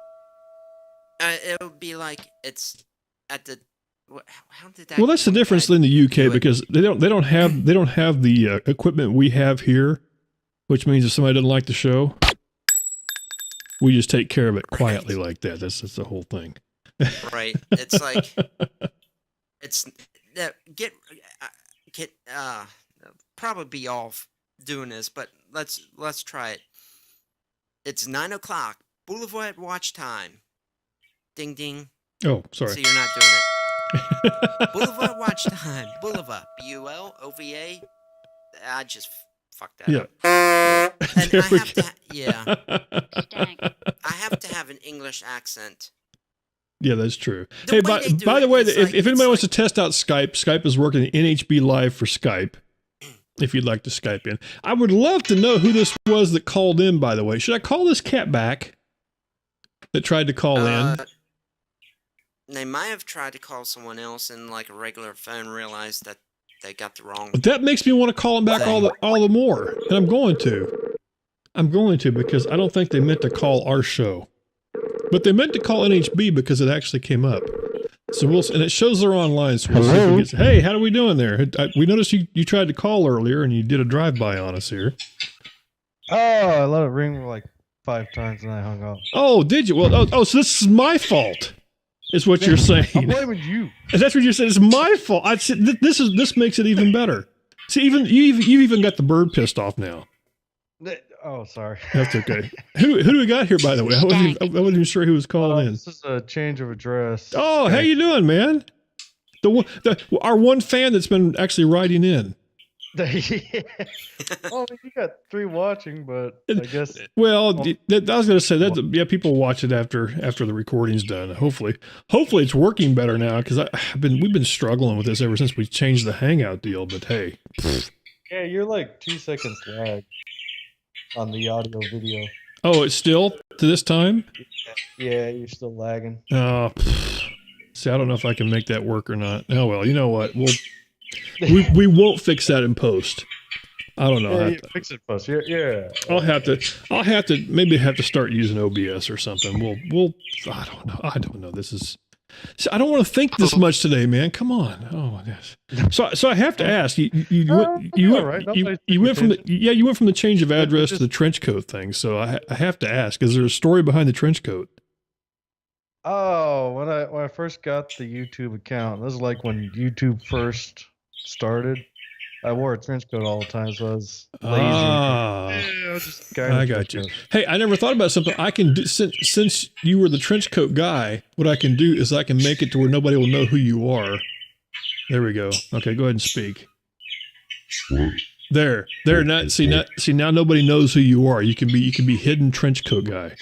It would be like it's at the. How did that? Well, that's the difference in the UK because they don't have the equipment we have here, which means if somebody doesn't like the show, we just take care of it quietly like that. That's the whole thing. Right. It's like probably be off doing this, but let's try it. It's 9:00. Boulevard watch time. Ding ding. Oh, sorry. So you're not doing it. Boulevard watch time. Boulevard. BULOVA. I just fucked that up. And I have to have an English accent. Yeah, that's true. Hey, by the way, if anybody wants to test out Skype is working NHB Live for Skype. If you'd like to Skype in, I would love to know who this was that called in. By the way, should I call this cat back that tried to call in? They might have tried to call someone else and like a regular phone realized that they got the wrong. That makes me want to call them back all the more, and I'm going to because I don't think they meant to call our show, but they meant to call NHB because it actually came up. So and it shows they're online. So we'll see if we get, hey, how are we doing there? We noticed you tried to call earlier and you did a drive-by on us here. Oh, I let it ring like 5 times and I hung up. Oh, did you? Well, so this is my fault, is what you're saying. I'm blaming you. That's what you said. It's my fault. This makes it even better. See, you even got the bird pissed off now. Oh, sorry. That's okay. Who do we got here, by the way? I wasn't even sure who was calling in. This is a change of address. Oh, how you doing, man? Our one fan that's been actually writing in. Well, you got 3 watching, but I guess. Well, I was going to say that. Yeah, people watch it after the recording's done. Hopefully it's working better now because we've been struggling with this ever since we changed the Hangout deal. But hey, yeah, you're like 2 seconds lag on the audio video. Oh, it's still to this time? Yeah, you're still lagging. Oh, see, I don't know if I can make that work or not. Oh well, you know what? We won't fix that in post. I don't know. Yeah, fix it in post. Yeah. I'll have to maybe start using OBS or something. We'll I don't know. This is. See, I don't want to think this much today, man. Come on. Oh my gosh. So I have to ask you went from the change of address to the trench coat thing. So I have to ask: is there a story behind the trench coat? Oh, when I first got the YouTube account, this is like when YouTube first started. I wore a trench coat all the time, so I was lazy. I was just I got you. Hey, I never thought about something I can do since you were the trench coat guy. What I can do is I can make it to where nobody will know who you are. There we go. Okay, go ahead and speak. There. Now nobody knows who you are. You can be hidden trench coat guy.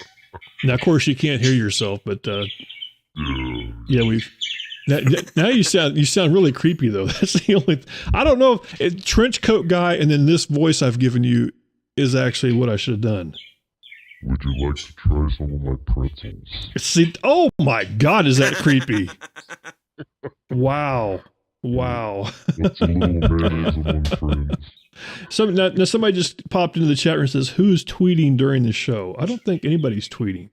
Now, of course, you can't hear yourself, but yeah, now you sound really creepy though. That's the only. I don't know if trench coat guy and then this voice I've given you is actually what I should have done. Would you like to try some of my pretzels? See, oh my God, is that creepy? Wow. Wow. It's a little bad among friends. Now somebody just popped into the chat room and says, "Who's tweeting during the show?" I don't think anybody's tweeting.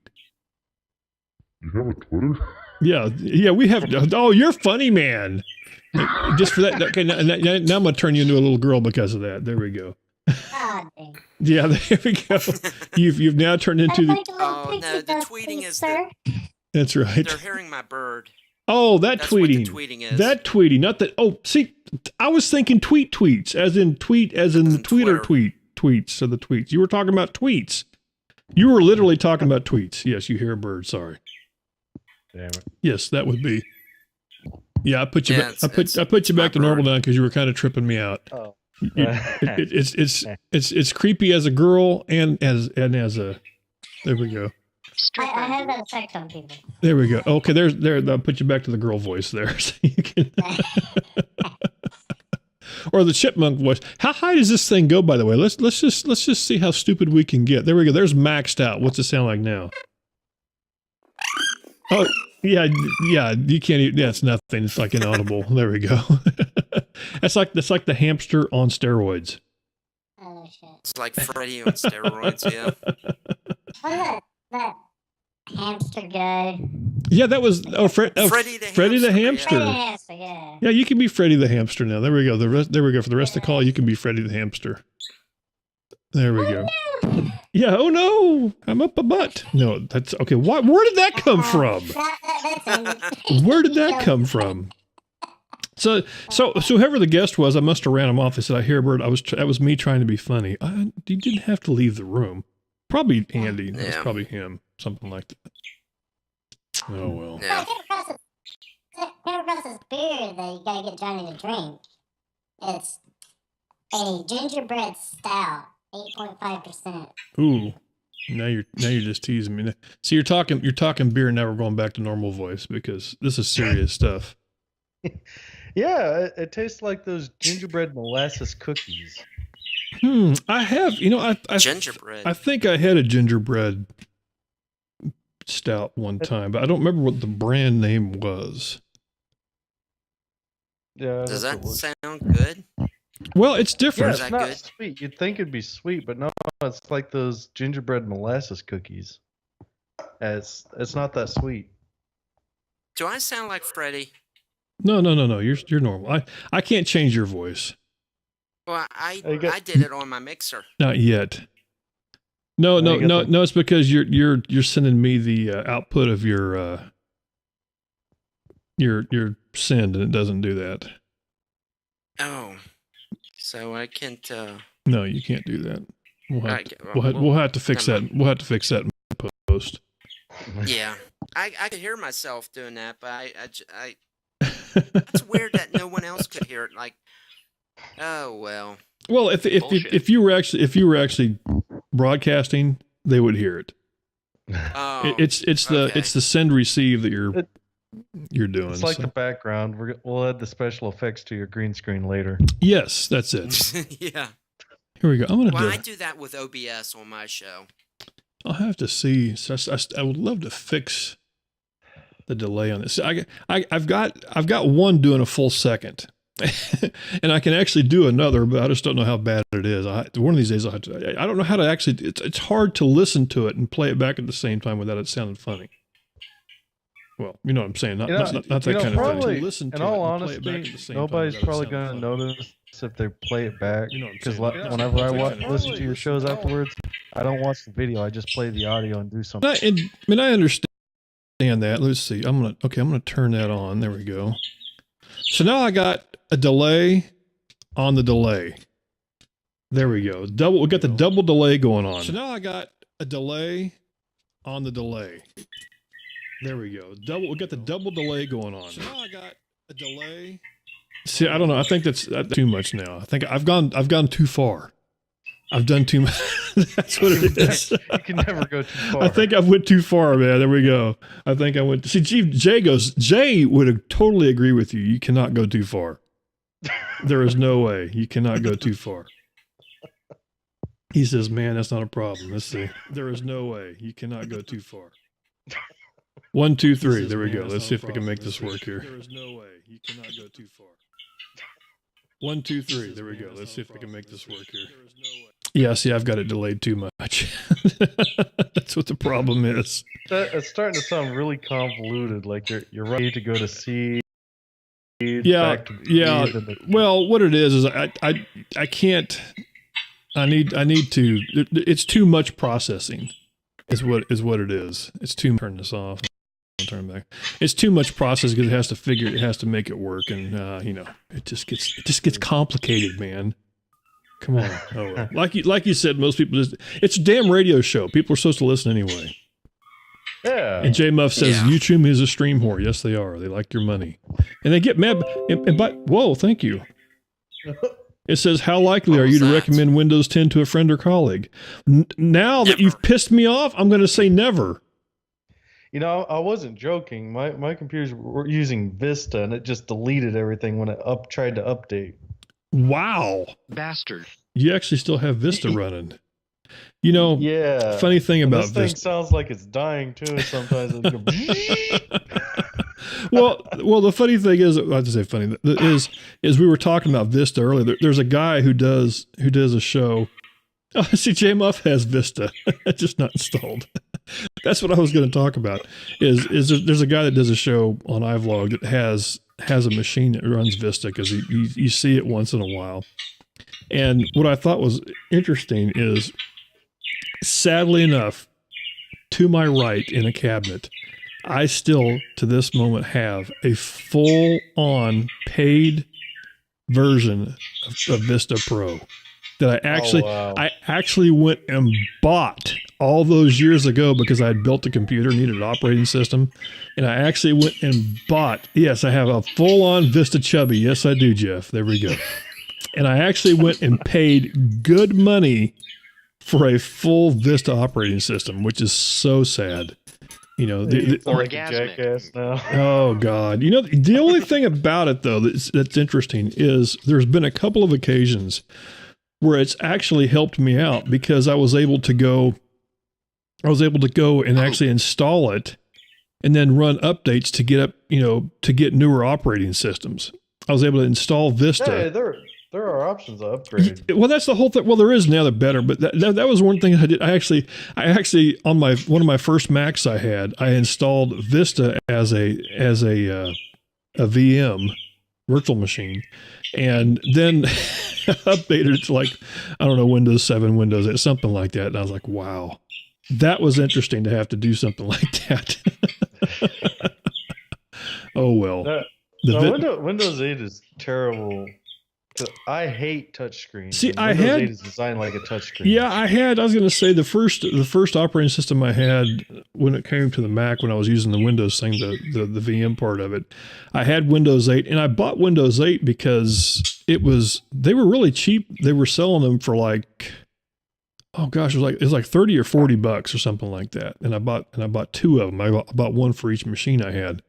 You have a Twitter? Yeah, we have. Oh, you're funny, man. Just for that. Okay, now I'm gonna turn you into a little girl because of that. There we go. Yeah, there we go. You've now turned into the. Oh no, the tweeting is the, That's right. they're hearing my bird. Oh, that's tweeting. tweeting. What the tweeting is. That tweeting, not that. Oh, see, I was thinking tweets, as in the Twitter tweets of the tweets. You were talking about tweets. You were literally talking about tweets. Yes, you hear a bird. Sorry. Damn it. Yes, that would be. Yeah, I put you. Yeah, I put you back to normal now because you were kind of tripping me out. Oh. It's creepy as a girl and as a. There we go. I have that effect on people. There we go. Okay, there. I'll put you back to the girl voice there, so you can. Or the chipmunk voice. How high does this thing go? By the way, let's just see how stupid we can get. There we go. There's maxed out. What's it sound like now? Oh yeah. You can't. Yeah, it's nothing. It's like inaudible. There we go. That's like the hamster on steroids. Oh shit! It's like Freddy on steroids. Yeah. What is that hamster guy? Yeah, that was Freddy the hamster. Freddy the hamster, yeah. Yeah, you can be Freddy the hamster now. There we go. There we go. For the rest of the call, you can be Freddy the hamster. There we go. No. Yeah. Oh no, I'm up a butt. No, that's okay. Where did that come from? Where did that come from? So whoever the guest was, I must have ran him off. I said, "I hear a bird." That was me trying to be funny. You didn't have to leave the room. Probably Andy. Yeah. That's probably him. Something like that. Oh well. Yeah. Came across this beer that you gotta get Johnny to drink. It's a gingerbread stout, 8.5%. Ooh. Now you're just teasing me. See, you're talking beer. Now we're going back to normal voice because this is serious stuff. Yeah, it tastes like those gingerbread molasses cookies. I have. I Gingerbread. I think I had a gingerbread stout one time, but I don't remember what the brand name was. Yeah. Does that sound good? Well, it's different. Yeah, it's not sweet. You'd think it'd be sweet, but no, it's like those gingerbread molasses cookies. It's not that sweet. Do I sound like Freddy? No. You're normal. I can't change your voice. Well, I did it on my mixer. Not yet. No. It's because you're sending me the output of your send, and it doesn't do that. Oh, so I can't. No, you can't do that. We'll have to fix that. We'll have to fix that in post. Yeah, I could hear myself doing that, but I it's weird that no one else could hear it. Like, oh well. Well, if you were actually broadcasting, they would hear it. Oh, it's the send receive that you're doing. It's like the background. We'll add the special effects to your green screen later. Yes, that's it. Yeah. Here we go. I do that with OBS on my show. I'll have to see. So I would love to fix the delay on this. I've got one doing a full second, and I can actually do another, but I just don't know how bad it is. One of these days I'll have to. I don't know how to actually. It's hard to listen to it and play it back at the same time without it sounding funny. Well, you know what I'm saying. Not that kind of thing. To listen to in all it and play it back honesty, at the same nobody's time probably going to notice if they play it back. You know what I'm Because saying? whenever I listen to your shows afterwards, I don't watch the video. I just play the audio and do something. I understand that. Let's see. I'm gonna turn that on. There we go. So now I got a delay on the delay. There we go. We got the double delay going on. So now I got a delay on the delay. There we go. We got the double delay going on. So now I got a delay. See, I don't know. I think that's too much now. I think I've gone too far. I've done too much. That's what it is. You can never go too far. I think I went too far, man. There we go. I think I went. See, Jay would totally agree with you. You cannot go too far. There is no way. You cannot go too far. He says, man, that's not a problem. Let's see. There is no way. You cannot go too far. 1, 2, 3. There we go. Let's see if we can make this work here. There is no way. You cannot go too far. 1, 2, 3. There we go. Let's see if we can make this work here. Yeah, see, I've got it delayed too much. That's what the problem is. It's starting to sound really convoluted. Like you're ready to go to C. Yeah, yeah. Well, what it is I can't. I need to. It's too much processing. Is what it is. It's too. Turn this off. Turn back. It's too much process because it has to make it work, and it just gets complicated, man. Come on. Oh, well. Like you said, most people it's a damn radio show. People are supposed to listen anyway. Yeah. And J Muff says YouTube is a stream whore. Yes, they are. They like your money, and they get mad. Whoa, thank you. It says, how likely are you to recommend Windows 10 to a friend or colleague? Now that you've pissed me off, I'm going to say never. You know, I wasn't joking. My computers were using Vista, and it just deleted everything when it tried to update. Wow. Bastard. You actually still have Vista running. You know, yeah. Funny thing about this thing sounds like it's dying too sometimes. well, the funny thing is, I have to say funny is we were talking about Vista earlier. There's a guy who does a show. Oh, see, J Muff has Vista, just not installed. That's what I was going to talk about. Is there's a guy that does a show on iVlog that has a machine that runs Vista because you see it once in a while. And what I thought was interesting is, sadly enough, to my right in a cabinet, I still, to this moment, have a full-on paid version of Vista Pro that I actually went and bought all those years ago because I had built a computer, needed an operating system, and I actually went and bought. Yes, I have a full-on Vista Chubby. Yes, I do, Jeff. There we go. And I actually went and paid good money for a full Vista operating system, which is so sad. You know, orgasmic. Now. Oh God! You know, the only thing about it though that's interesting is there's been a couple of occasions where it's actually helped me out because I was able to go and actually install it and then run updates to get to get newer operating systems. I was able to install Vista. Hey, there are options to upgrade. Well, that's the whole thing. Well, there is now that better, but that was one thing I did. I actually on one of my first Macs I installed Vista as a VM virtual machine, and then updated it to like, I don't know, Windows 7, Windows 8, something like that. And I was like, wow, that was interesting to have to do something like that. Oh well. Windows 8 is terrible. I hate touchscreens. See, Windows 8 is designed like a touchscreen. Yeah, I was going to say the first operating system I had when it came to the Mac, when I was using the Windows thing, the VM part of it, I had Windows 8, and I bought Windows 8 because they were really cheap. They were selling them for like, oh gosh, it was like $30 or $40 or something like that. And I bought two of them. I bought one for each machine I had,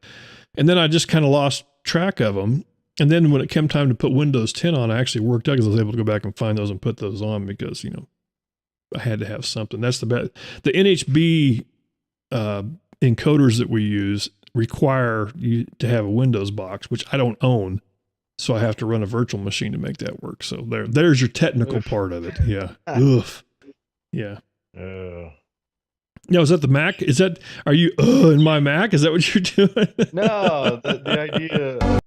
and then I just kind of lost track of them. And then when it came time to put Windows 10 on, I actually worked out because I was able to go back and find those and put those on because, I had to have something. That's the best. The NHB encoders that we use require you to have a Windows box, which I don't own. So I have to run a virtual machine to make that work. So there's your technical part of it. Yeah. Oof. Yeah. Now, is that the Mac? Are you in my Mac? Is that what you're doing? No, the idea.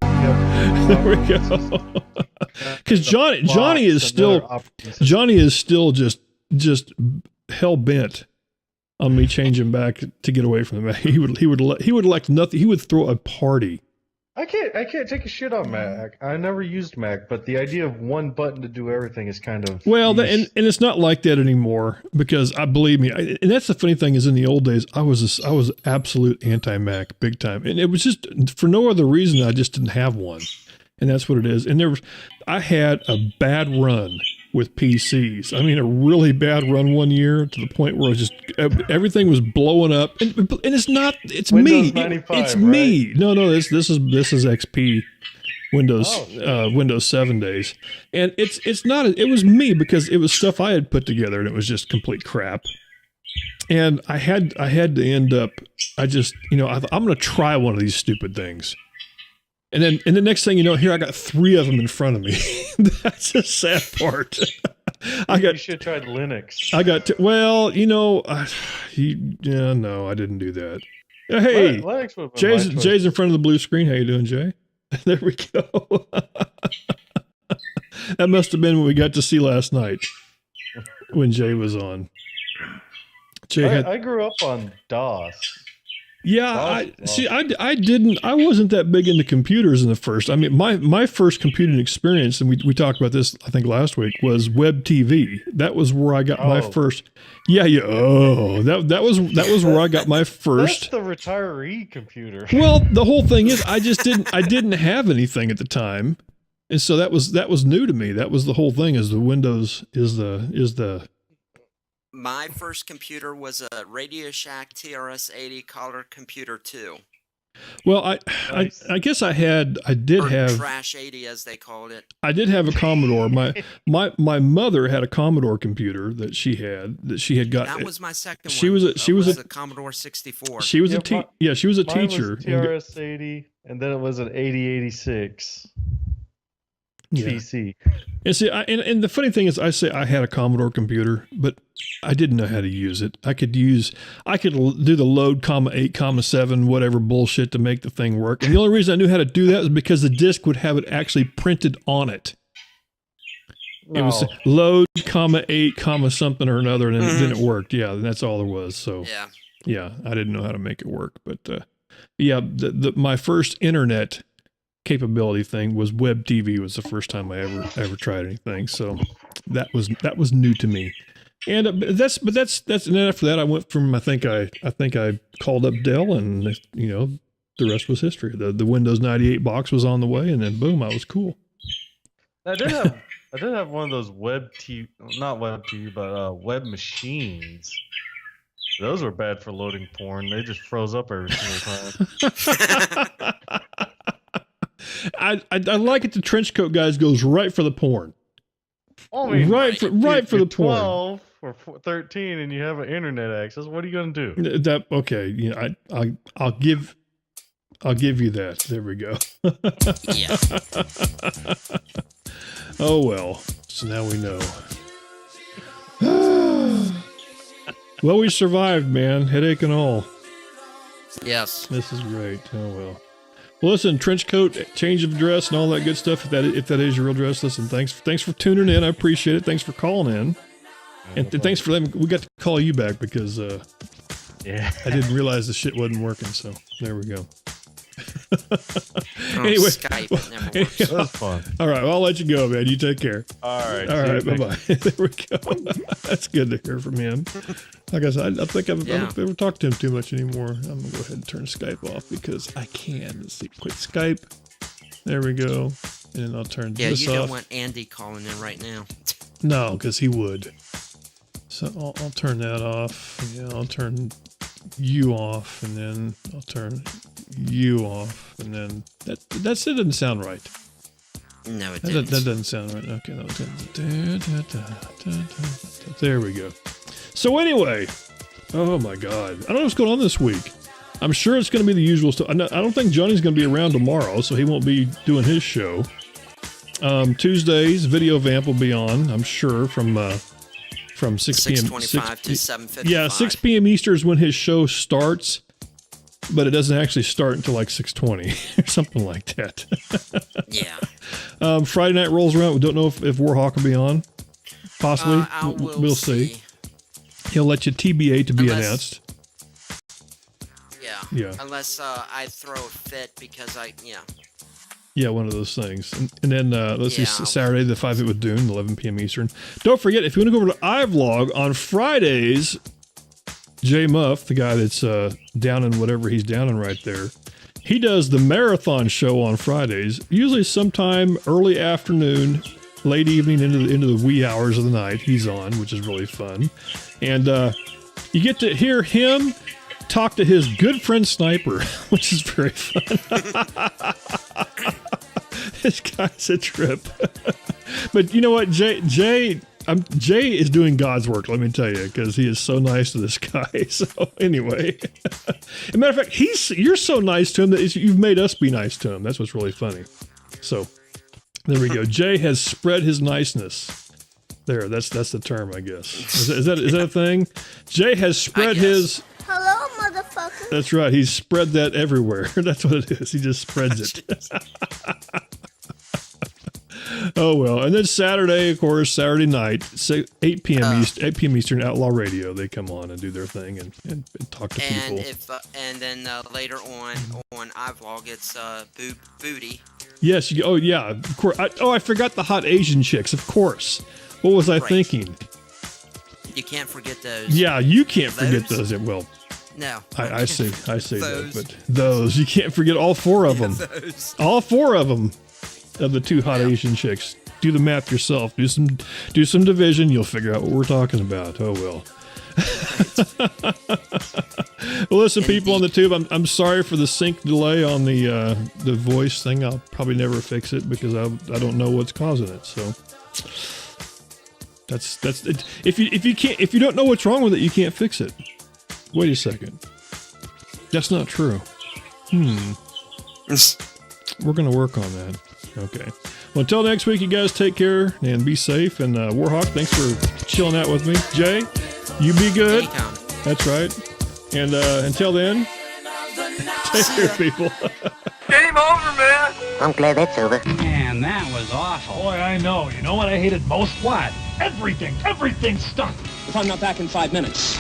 There we go. Because Johnny is still just hell bent on me changing back to get away from the Mac. He would like nothing. He would throw a party. I can't take a shit on Mac. I never used Mac, but the idea of one button to do everything is kind of and it's not like that anymore because believe me, and that's the funny thing is in the old days I was absolute anti-Mac big time, and it was just for no other reason. I just didn't have one, and that's what it is. And I had a bad run with PCs. I mean, a really bad run one year to the point where everything was blowing up, and it's not. It's Windows me. 95, it's right? me. No. This is XP, Windows 7 days, and it's not. It was me because it was stuff I had put together, and it was just complete crap. And I had to end up. I'm going to try one of these stupid things. And then the next thing you know, here I got 3 of them in front of me. That's the sad part. You should have tried Linux. I got no, I didn't do that. Hey, Linux would have been Jay's in front of the blue screen. How you doing, Jay? There we go. That must have been what we got to see last night when Jay was on. I grew up on DOS. Yeah, I wasn't that big into computers in the first. I mean, my first computing experience, and we talked about this, I think last week, was web TV. That was where I got my first. Yeah. That was where I got my first. That's the retiree computer. Well, the whole thing is, I didn't have anything at the time, and so that was new to me. That was the whole thing. Is the Windows is the. My first computer was a Radio Shack TRS-80 Color Computer 2. Well, I guess I did have Trash 80 as they called it. I did have a Commodore. My mother had a Commodore computer that she had got. That was my second she one. Was a Commodore 64. She was she was a mine teacher. Was TRS-80, and then it was an 8086. PC. And see, and the funny thing is, I say I had a Commodore computer, but I didn't know how to use it. I could do the load, (8, 7, whatever bullshit to make the thing work. And the only reason I knew how to do that was because the disc would have it actually printed on it. It was load, (8, something or another, and then it worked. Yeah, and that's all there was. So yeah, I didn't know how to make it work. But my first internet capability thing was web TV. Was the first time I ever tried anything. So that was new to me. And and then after that I went from I think I called up Dell, and the rest was history. The Windows 98 box was on the way, and then boom, I was cool. I did have one of those web machines. Those were bad for loading porn. They just froze up every single time. I like it. The trench coat guys goes right for the porn. Right for the porn. 12 or 13, and you have an internet access. What are you going to do? Okay? I'll give you that. There we go. Yeah. Oh well. So now we know. Well, we survived, man. Headache and all. Yes. This is great. Oh well. Well, listen, trench coat, change of dress, and all that good stuff. If that is your real dress, listen. Thanks for tuning in. I appreciate it. Thanks for calling in, and thanks for letting we got to call you back because I didn't realize the shit wasn't working. So there we go. Anyway, Skype. That was fun. All right, well, I'll let you go, man. You take care. All right. Bye bye. There we go. That's good to hear from him. Like I said, I think I don't ever talk to him too much anymore. I'm gonna go ahead and turn Skype off because I can. Let's see, quit Skype. There we go. And then I'll turn this off. Yeah, you don't want Andy calling in right now. No, because he would. So I'll turn that off. Yeah, I'll turn you off, and then I'll turn you off, and then that doesn't sound right. No, it didn't. That doesn't sound right. Okay, there we go. So anyway, oh my God, I don't know what's going on this week. I'm sure it's going to be the usual stuff. I don't think Johnny's going to be around tomorrow, so he won't be doing his show. Tuesdays, Video Vamp will be on, I'm sure, from 6 p.m. 6:25 to 7:55. Yeah, 6 p.m. Eastern is when his show starts, but it doesn't actually start until like 6:20 or something like that. Yeah. Friday night rolls around. We don't know if Warhawk will be on. Possibly. We'll see. He'll let you TBA to be announced. Yeah. Unless I throw a fit because Yeah, one of those things. And then let's see, Saturday, the 5 Hit with Dune, 11 p.m. Eastern. Don't forget, if you want to go over to iVlog on Fridays, Jay Muff, the guy that's down in whatever he's down in right there, he does the marathon show on Fridays, usually sometime early afternoon, late evening into the wee hours of the night. He's on, which is really fun. And you get to hear him talk to his good friend Sniper, which is very fun. This guy's a trip. But you know what, Jay Jay is doing God's work, let me tell you, because he is so nice to this guy. So anyway, as a matter of fact, you're so nice to him that you've made us be nice to him. That's what's really funny. So there we go. Jay has spread his niceness. There, that's the term, I guess. Is that a thing? Jay has spread his. Hello, motherfucker. That's right. He's spread that everywhere. That's what it is. He just spreads it. Oh, well. And then Saturday, of course, Saturday night, 8 p.m. Eastern, Outlaw Radio. They come on and do their thing and talk to people. And then later on iVlog, it's Booty. Yes. Oh, yeah. Of course. I forgot the hot Asian chicks. Of course. What was I thinking? You can't forget those. Yeah, you can't forget those. Well, no. I see that. But those, you can't forget all four of them. All four of them. Of the two hot Asian chicks. Do the math yourself. Do some division. You'll figure out what we're talking about. Oh, well. Well, listen, people on the tube, I'm sorry for the sync delay on the voice thing. I'll probably never fix it because I don't know what's causing it. So that's it. If you don't know what's wrong with it, you can't fix it. Wait a second. That's not true. We're gonna work on that. Okay. Well, until next week, you guys take care and be safe. And Warhawk, thanks for chilling out with me. Jay, you be good. Anytime. That's right. And until then, take care, people. Game over, man. I'm glad that's over. Man, that was awful. Boy, I know. You know what I hated most? What? Everything. Everything stunk. If I'm not back in 5 minutes,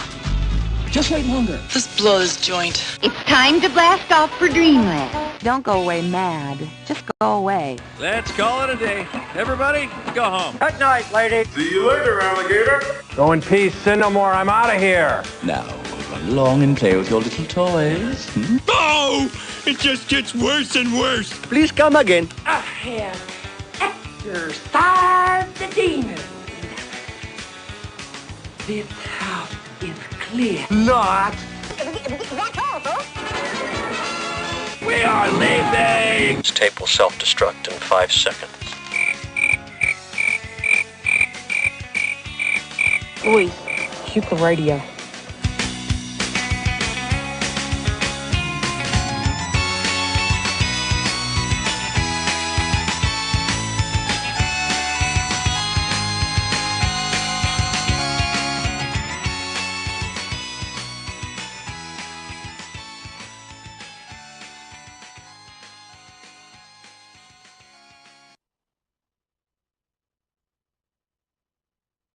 just wait longer. Let's blow this joint. It's time to blast off for Dreamland. Don't go away mad. Just go away. Let's call it a day. Everybody, go home. Good night, lady. See you later, alligator. Go in peace, sin no more. I'm out of here. Now, run along and play with your little toys. Oh, it just gets worse and worse. Please come again. I have exorcised the demon. This house is clear. Not. That's all, folks. We are leaving. This tape will self-destruct in 5 seconds. Oi, Shuka Radio.